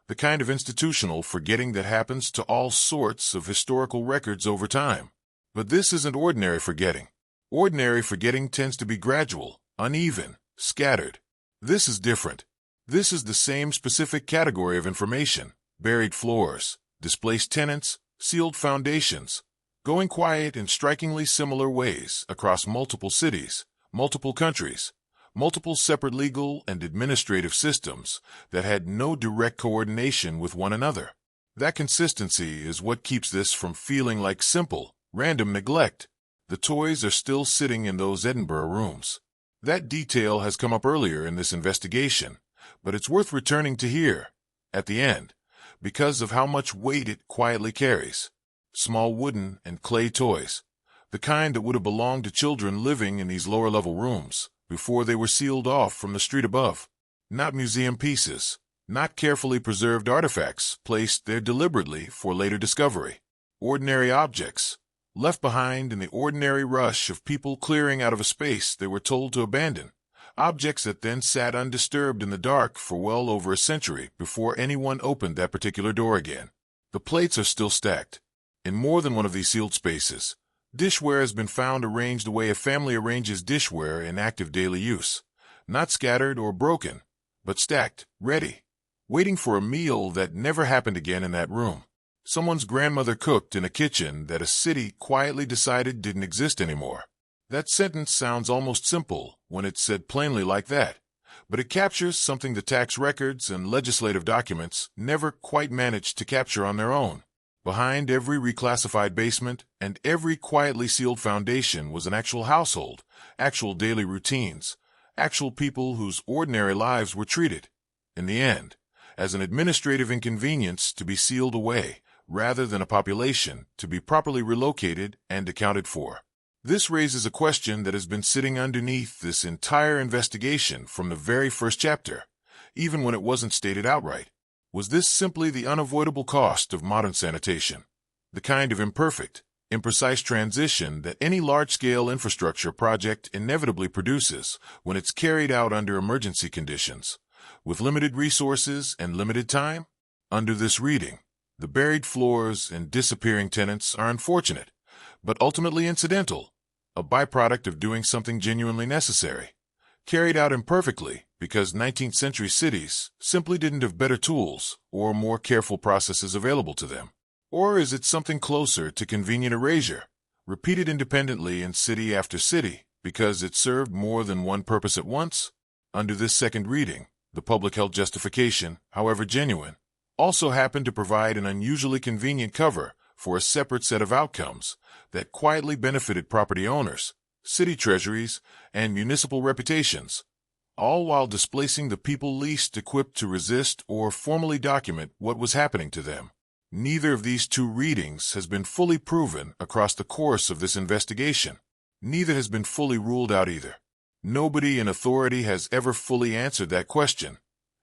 the kind of institutional forgetting that happens to all sorts of historical records over time. But this isn't ordinary forgetting. Ordinary forgetting tends to be gradual, uneven, scattered. This is different. This is the same specific category of information: buried floors, displaced tenants, sealed foundations, going quiet in strikingly similar ways across multiple cities, multiple countries, multiple separate legal and administrative systems that had no direct coordination with one another. That consistency is what keeps this from feeling like simple, random neglect. The toys are still sitting in those Edinburgh rooms. That detail has come up earlier in this investigation, but it's worth returning to here, at the end, because of how much weight it quietly carries. Small wooden and clay toys, the kind that would have belonged to children living in these lower-level rooms before they were sealed off from the street above. Not museum pieces, not carefully preserved artifacts placed there deliberately for later discovery. Ordinary objects, left behind in the ordinary rush of people clearing out of a space they were told to abandon. Objects that then sat undisturbed in the dark for well over a century before anyone opened that particular door again. The plates are still stacked. In more than one of these sealed spaces, dishware has been found arranged the way a family arranges dishware in active daily use. Not scattered or broken, but stacked, ready, waiting for a meal that never happened again in that room. Someone's grandmother cooked in a kitchen that a city quietly decided didn't exist anymore. That sentence sounds almost simple when it's said plainly like that, but it captures something the tax records and legislative documents never quite managed to capture on their own. Behind every reclassified basement and every quietly sealed foundation was an actual household, actual daily routines, actual people whose ordinary lives were treated, in the end, as an administrative inconvenience to be sealed away, rather than a population to be properly relocated and accounted for. This raises a question that has been sitting underneath this entire investigation from the very first chapter, even when it wasn't stated outright. Was this simply the unavoidable cost of modern sanitation? The kind of imperfect, imprecise transition that any large-scale infrastructure project inevitably produces when it's carried out under emergency conditions, with limited resources and limited time? Under this reading, the buried floors and disappearing tenants are unfortunate, but ultimately incidental, a byproduct of doing something genuinely necessary, carried out imperfectly because 19th century cities simply didn't have better tools or more careful processes available to them. Or is it something closer to convenient erasure, repeated independently in city after city because it served more than one purpose at once? Under this second reading, the public health justification, however genuine, also happened to provide an unusually convenient cover for a separate set of outcomes that quietly benefited property owners, city treasuries, and municipal reputations, all while displacing the people least equipped to resist or formally document what was happening to them. Neither of these two readings has been fully proven across the course of this investigation. Neither has been fully ruled out either. Nobody in authority has ever fully answered that question,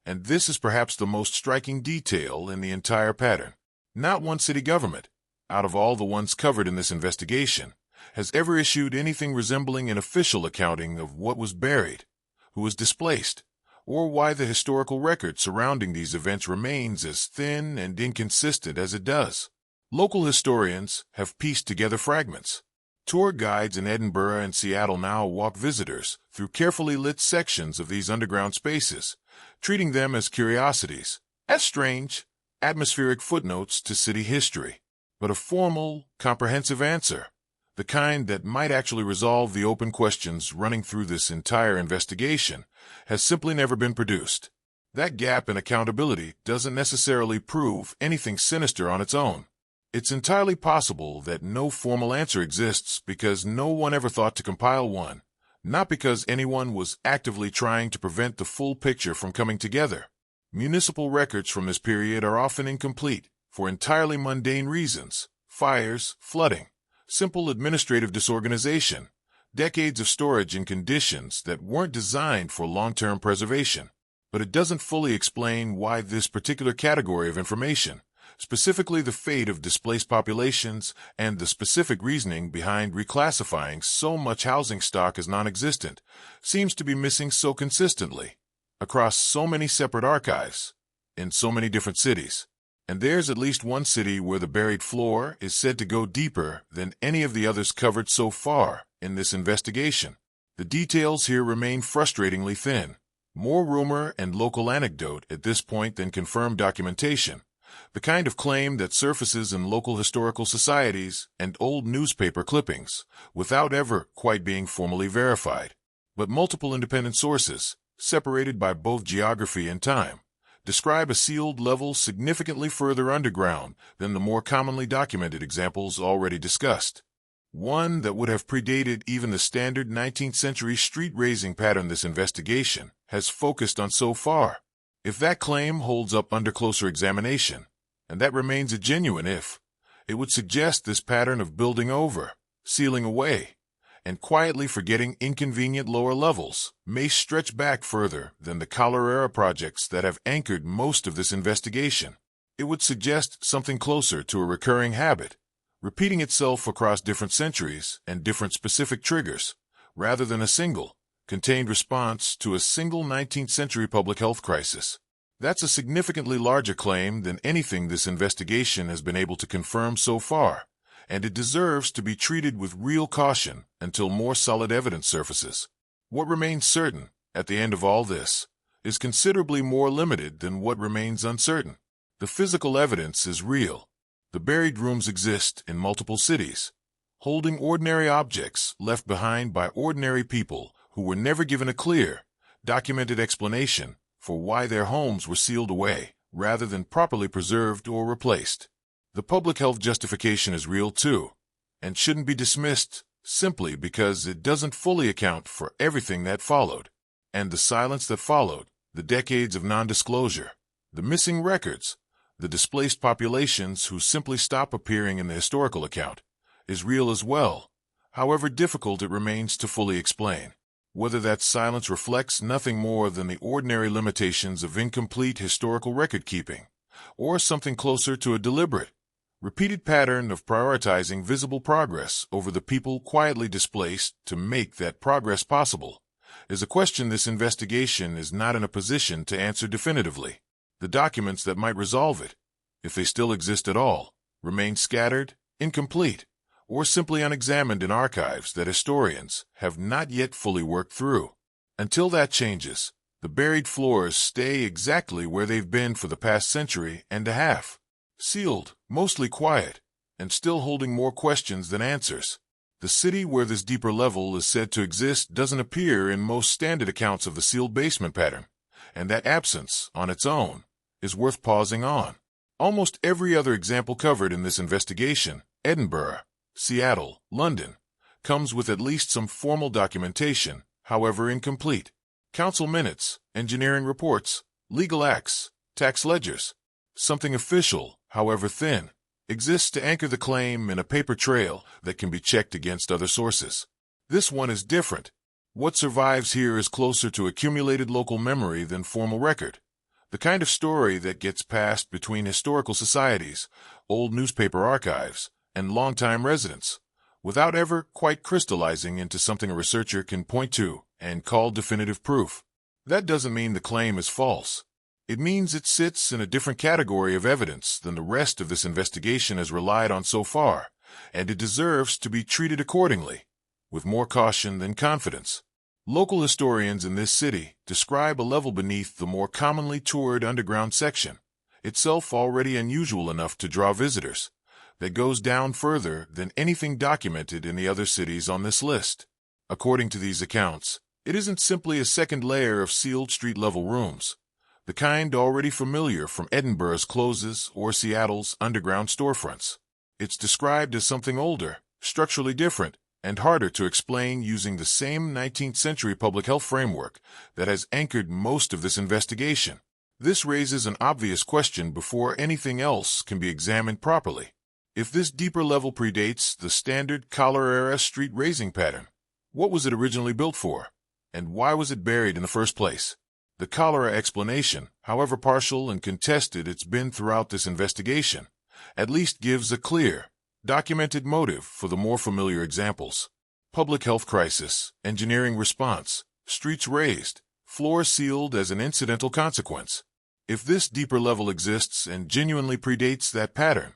and this is perhaps the most striking detail in the entire pattern. Not one city government, out of all the ones covered in this investigation, has ever issued anything resembling an official accounting of what was buried, who was displaced, or why the historical record surrounding these events remains as thin and inconsistent as it does. Local historians have pieced together fragments. Tour guides in Edinburgh and Seattle now walk visitors through carefully lit sections of these underground spaces, treating them as curiosities, as strange, atmospheric footnotes to city history. But a formal, comprehensive answer, the kind that might actually resolve the open questions running through this entire investigation, has simply never been produced. That gap in accountability doesn't necessarily prove anything sinister on its own. It's entirely possible that no formal answer exists because no one ever thought to compile one, not because anyone was actively trying to prevent the full picture from coming together. Municipal records from this period are often incomplete for entirely mundane reasons: fires, flooding, simple administrative disorganization, decades of storage in conditions that weren't designed for long-term preservation. But it doesn't fully explain why this particular category of information, specifically the fate of displaced populations and the specific reasoning behind reclassifying so much housing stock as non-existent, seems to be missing so consistently across so many separate archives in so many different cities. And there's at least one city where the buried floor is said to go deeper than any of the others covered so far in this investigation. The details here remain frustratingly thin. More rumor and local anecdote at this point than confirmed documentation, the kind of claim that surfaces in local historical societies and old newspaper clippings, without ever quite being formally verified. But multiple independent sources, separated by both geography and time, describe a sealed level significantly further underground than the more commonly documented examples already discussed. One that would have predated even the standard 19th century street raising pattern this investigation has focused on so far. If that claim holds up under closer examination, and that remains a genuine if, it would suggest this pattern of building over, sealing away, and quietly forgetting inconvenient lower levels may stretch back further than the Collar-era projects that have anchored most of this investigation. It would suggest something closer to a recurring habit, repeating itself across different centuries and different specific triggers, rather than a single, contained response to a single 19th century public health crisis. That's a significantly larger claim than anything this investigation has been able to confirm so far, and it deserves to be treated with real caution until more solid evidence surfaces. What remains certain, at the end of all this, is considerably more limited than what remains uncertain. The physical evidence is real. The buried rooms exist in multiple cities, holding ordinary objects left behind by ordinary people who were never given a clear, documented explanation for why their homes were sealed away rather than properly preserved or replaced. The public health justification is real too, and shouldn't be dismissed simply because it doesn't fully account for everything that followed. And the silence that followed, the decades of non-disclosure, the missing records, the displaced populations who simply stop appearing in the historical account, is real as well, however difficult it remains to fully explain. Whether that silence reflects nothing more than the ordinary limitations of incomplete historical record-keeping, or something closer to a deliberate, repeated pattern of prioritizing visible progress over the people quietly displaced to make that progress possible, is a question this investigation is not in a position to answer definitively. The documents that might resolve it, if they still exist at all, remain scattered, incomplete, or simply unexamined in archives that historians have not yet fully worked through. Until that changes, the buried floors stay exactly where they've been for the past century and a half, sealed, mostly quiet, and still holding more questions than answers. The city where this deeper level is said to exist doesn't appear in most standard accounts of the sealed basement pattern, and that absence, on its own, is worth pausing on. Almost every other example covered in this investigation, Edinburgh, Seattle, London, comes with at least some formal documentation, however incomplete. Council minutes, engineering reports, legal acts, tax ledgers. Something official, however thin, exists to anchor the claim in a paper trail that can be checked against other sources. This one is different. What survives here is closer to accumulated local memory than formal record. The kind of story that gets passed between historical societies, old newspaper archives, and longtime residents, without ever quite crystallizing into something a researcher can point to and call definitive proof. That doesn't mean the claim is false. It means it sits in a different category of evidence than the rest of this investigation has relied on so far, and it deserves to be treated accordingly, with more caution than confidence. Local historians in this city describe a level beneath the more commonly toured underground section, itself already unusual enough to draw visitors, that goes down further than anything documented in the other cities on this list. According to these accounts, it isn't simply a second layer of sealed street-level rooms, the kind already familiar from Edinburgh's closes or Seattle's underground storefronts. It's described as something older, structurally different, and harder to explain using the same 19th century public health framework that has anchored most of this investigation. This raises an obvious question before anything else can be examined properly. If this deeper level predates the standard cholera-era street raising pattern, what was it originally built for? And why was it buried in the first place? The cholera explanation, however partial and contested it's been throughout this investigation, at least gives a clear, documented motive for the more familiar examples. Public health crisis, engineering response, streets raised, floors sealed as an incidental consequence. If this deeper level exists and genuinely predates that pattern,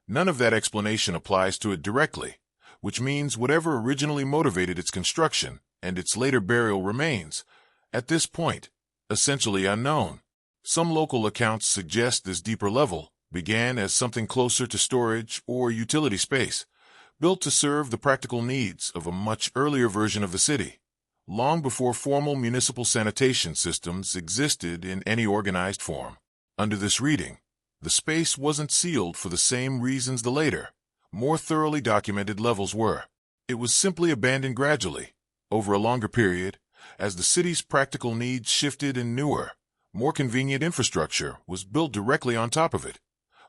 none of that explanation applies to it directly, which means whatever originally motivated its construction and its later burial remains, at this point, essentially unknown. Some local accounts suggest this deeper level began as something closer to storage or utility space, built to serve the practical needs of a much earlier version of the city, long before formal municipal sanitation systems existed in any organized form. Under this reading, the space wasn't sealed for the same reasons the later, more thoroughly documented levels were. It was simply abandoned gradually, over a longer period, as the city's practical needs shifted and newer, more convenient infrastructure was built directly on top of it,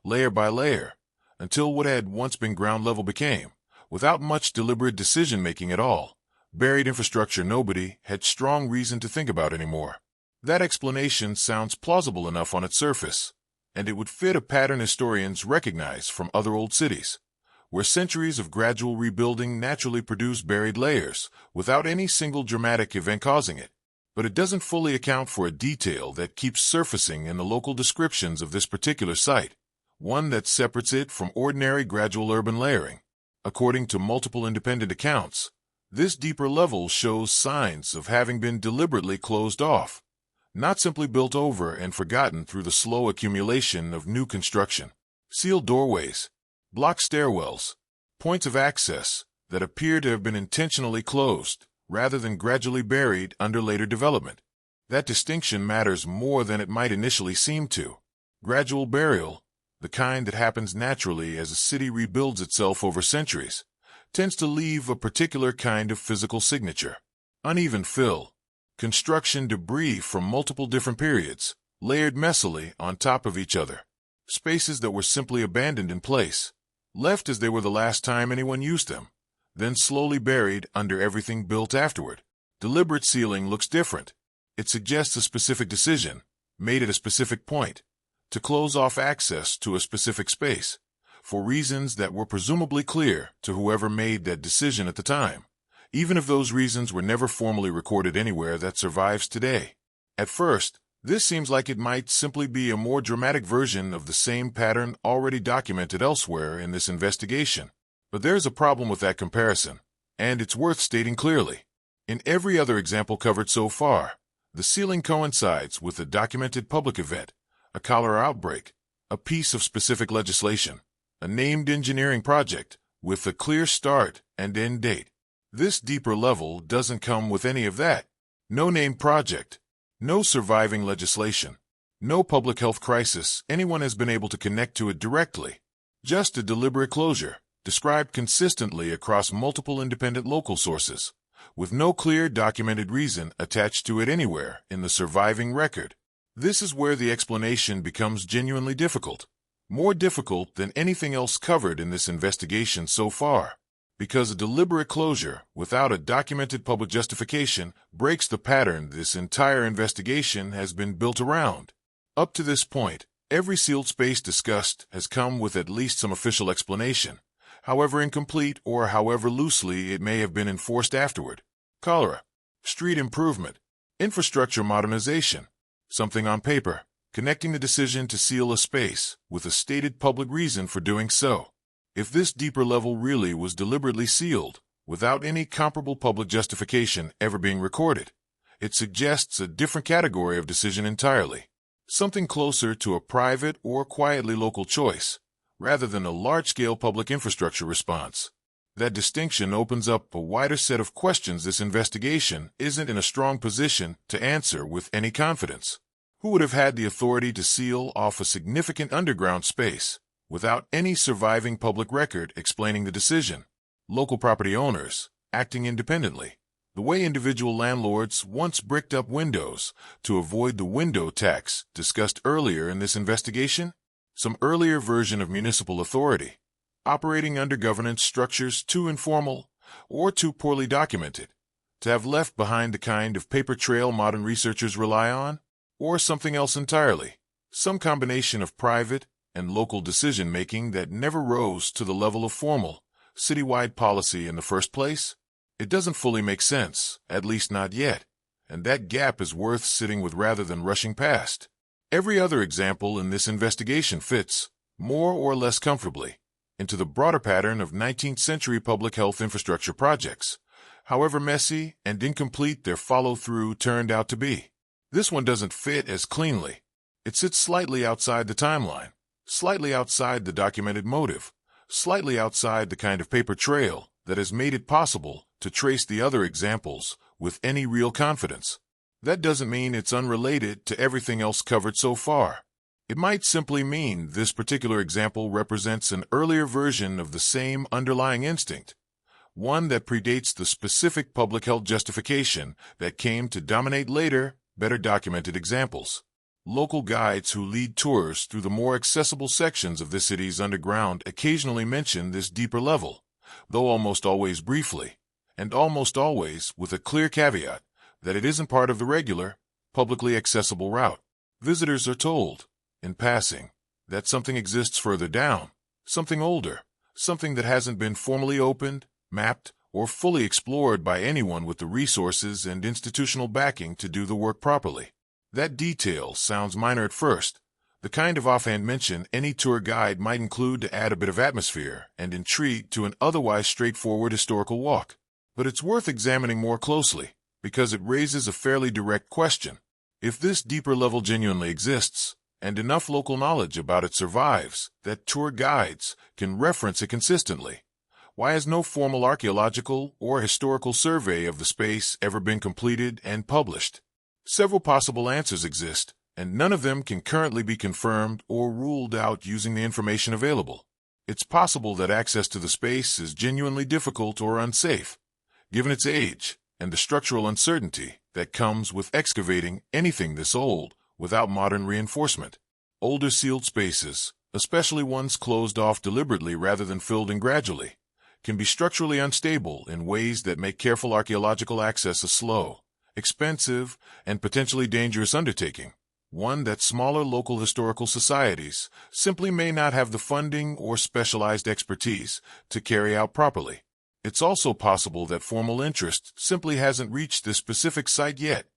layer by layer, until what had once been ground level became, without much deliberate decision-making at all, buried infrastructure nobody had strong reason to think about anymore. That explanation sounds plausible enough on its surface, and it would fit a pattern historians recognize from other old cities, where centuries of gradual rebuilding naturally produce buried layers, without any single dramatic event causing it. But it doesn't fully account for a detail that keeps surfacing in the local descriptions of this particular site, one that separates it from ordinary gradual urban layering. According to multiple independent accounts, this deeper level shows signs of having been deliberately closed off, not simply built over and forgotten through the slow accumulation of new construction. Sealed doorways, block stairwells, points of access that appear to have been intentionally closed, rather than gradually buried under later development. That distinction matters more than it might initially seem to. Gradual burial, the kind that happens naturally as a city rebuilds itself over centuries, tends to leave a particular kind of physical signature. Uneven fill, Construction debris from multiple different periods, layered messily on top of each other. Spaces that were simply abandoned in place, left as they were the last time anyone used them, then slowly buried under everything built afterward. Deliberate sealing looks different. It suggests a specific decision, made at a specific point, to close off access to a specific space, for reasons that were presumably clear to whoever made that decision at the time, even if those reasons were never formally recorded anywhere that survives today. At first, this seems like it might simply be a more dramatic version of the same pattern already documented elsewhere in this investigation. But there's a problem with that comparison, and it's worth stating clearly. In every other example covered so far, the sealing coincides with a documented public event, a cholera outbreak, a piece of specific legislation, a named engineering project with a clear start and end date. This deeper level doesn't come with any of that. No named project, no surviving legislation, no public health crisis anyone has been able to connect to it directly. Just a deliberate closure, described consistently across multiple independent local sources, with no clear documented reason attached to it anywhere in the surviving record. This is where the explanation becomes genuinely difficult, more difficult than anything else covered in this investigation so far, because a deliberate closure without a documented public justification breaks the pattern this entire investigation has been built around. Up to this point, every sealed space discussed has come with at least some official explanation, however incomplete or however loosely it may have been enforced afterward. Cholera, street improvement, infrastructure modernization, something on paper, connecting the decision to seal a space with a stated public reason for doing so. If this deeper level really was deliberately sealed, without any comparable public justification ever being recorded, it suggests a different category of decision entirely, something closer to a private or quietly local choice, rather than a large-scale public infrastructure response. That distinction opens up a wider set of questions this investigation isn't in a strong position to answer with any confidence. Who would have had the authority to seal off a significant underground space without any surviving public record explaining the decision? Local property owners, acting independently, the way individual landlords once bricked up windows to avoid the window tax discussed earlier in this investigation? Some earlier version of municipal authority, operating under governance structures too informal or too poorly documented to have left behind the kind of paper trail modern researchers rely on? Or something else entirely, some combination of private and local decision-making that never rose to the level of formal, citywide policy in the first place? It doesn't fully make sense, at least not yet, and that gap is worth sitting with rather than rushing past. Every other example in this investigation fits, more or less comfortably, into the broader pattern of 19th-century public health infrastructure projects, however messy and incomplete their follow-through turned out to be. This one doesn't fit as cleanly. It sits slightly outside the timeline, slightly outside the documented motive, slightly outside the kind of paper trail that has made it possible to trace the other examples with any real confidence. That doesn't mean it's unrelated to everything else covered so far. It might simply mean this particular example represents an earlier version of the same underlying instinct, one that predates the specific public health justification that came to dominate later, better documented examples. Local guides who lead tours through the more accessible sections of the city's underground occasionally mention this deeper level, though almost always briefly, and almost always with a clear caveat that it isn't part of the regular, publicly accessible route. Visitors are told, in passing, that something exists further down, something older, something that hasn't been formally opened, mapped, or fully explored by anyone with the resources and institutional backing to do the work properly. That detail sounds minor at first, the kind of offhand mention any tour guide might include to add a bit of atmosphere and intrigue to an otherwise straightforward historical walk. But it's worth examining more closely, because it raises a fairly direct question. If this deeper level genuinely exists, and enough local knowledge about it survives that tour guides can reference it consistently, why has no formal archaeological or historical survey of the space ever been completed and published? Several possible answers exist, and none of them can currently be confirmed or ruled out using the information available. It's possible that access to the space is genuinely difficult or unsafe, given its age and the structural uncertainty that comes with excavating anything this old without modern reinforcement. Older sealed spaces, especially ones closed off deliberately rather than filled in gradually, can be structurally unstable in ways that make careful archaeological access a slow, expensive, and potentially dangerous undertaking, one that smaller local historical societies simply may not have the funding or specialized expertise to carry out properly. It's also possible that formal interest simply hasn't reached this specific site yet,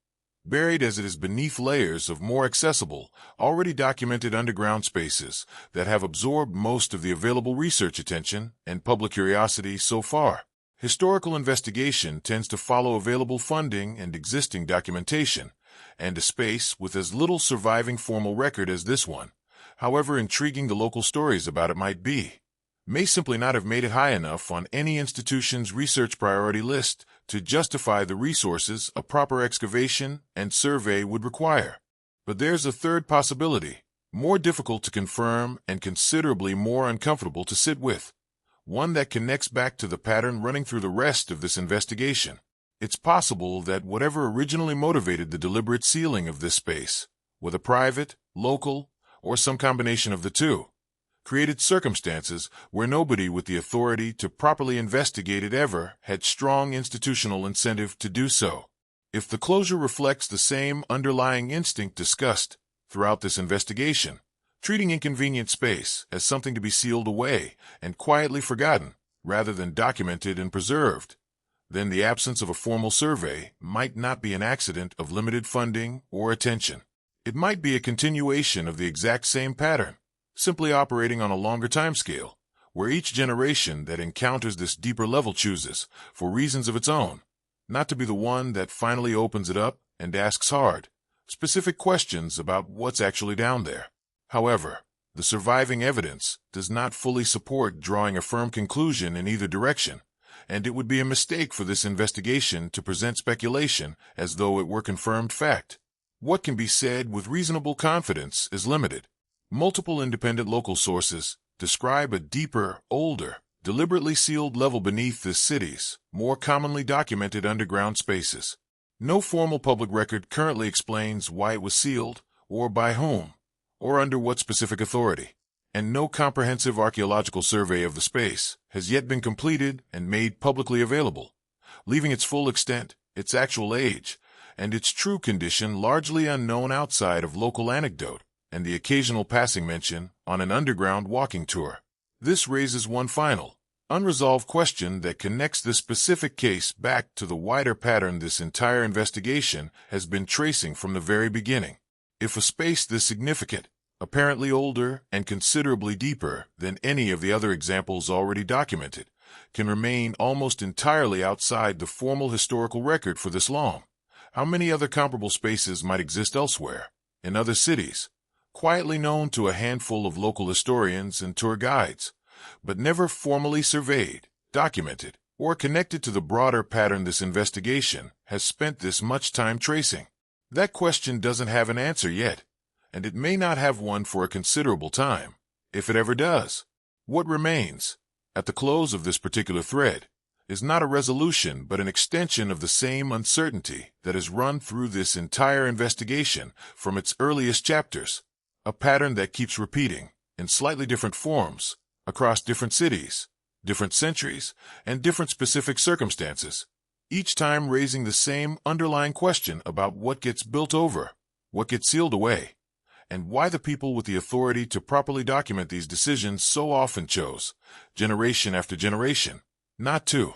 buried as it is beneath layers of more accessible, already documented underground spaces that have absorbed most of the available research attention and public curiosity so far. Historical investigation tends to follow available funding and existing documentation, and a space with as little surviving formal record as this one, however intriguing the local stories about it might be, may simply not have made it high enough on any institution's research priority list to justify the resources a proper excavation and survey would require. But there's a third possibility, more difficult to confirm and considerably more uncomfortable to sit with, one that connects back to the pattern running through the rest of this investigation. It's possible that whatever originally motivated the deliberate sealing of this space, whether private, local, or some combination of the two, created circumstances where nobody with the authority to properly investigate it ever had strong institutional incentive to do so. If the closure reflects the same underlying instinct discussed throughout this investigation, treating inconvenient space as something to be sealed away and quietly forgotten rather than documented and preserved, then the absence of a formal survey might not be an accident of limited funding or attention. It might be a continuation of the exact same pattern, simply operating on a longer timescale, where each generation that encounters this deeper level chooses, for reasons of its own, not to be the one that finally opens it up and asks hard, specific questions about what's actually down there. However, the surviving evidence does not fully support drawing a firm conclusion in either direction, and it would be a mistake for this investigation to present speculation as though it were confirmed fact. What can be said with reasonable confidence is limited. Multiple independent local sources describe a deeper, older, deliberately sealed level beneath the city's more commonly documented underground spaces. No formal public record currently explains why it was sealed, or by whom, or under what specific authority, and no comprehensive archaeological survey of the space has yet been completed and made publicly available, leaving its full extent, its actual age, and its true condition largely unknown outside of local anecdote and the occasional passing mention on an underground walking tour. This raises one final, unresolved question that connects this specific case back to the wider pattern this entire investigation has been tracing from the very beginning. If a space this significant, apparently older and considerably deeper than any of the other examples already documented, can remain almost entirely outside the formal historical record for this long, how many other comparable spaces might exist elsewhere, in other cities, quietly known to a handful of local historians and tour guides, but never formally surveyed, documented, or connected to the broader pattern this investigation has spent this much time tracing? That question doesn't have an answer yet, and it may not have one for a considerable time, if it ever does. What remains, at the close of this particular thread, is not a resolution but an extension of the same uncertainty that has run through this entire investigation from its earliest chapters, a pattern that keeps repeating, in slightly different forms, across different cities, different centuries, and different specific circumstances, each time raising the same underlying question about what gets built over, what gets sealed away, and why the people with the authority to properly document these decisions so often chose, generation after generation, not to.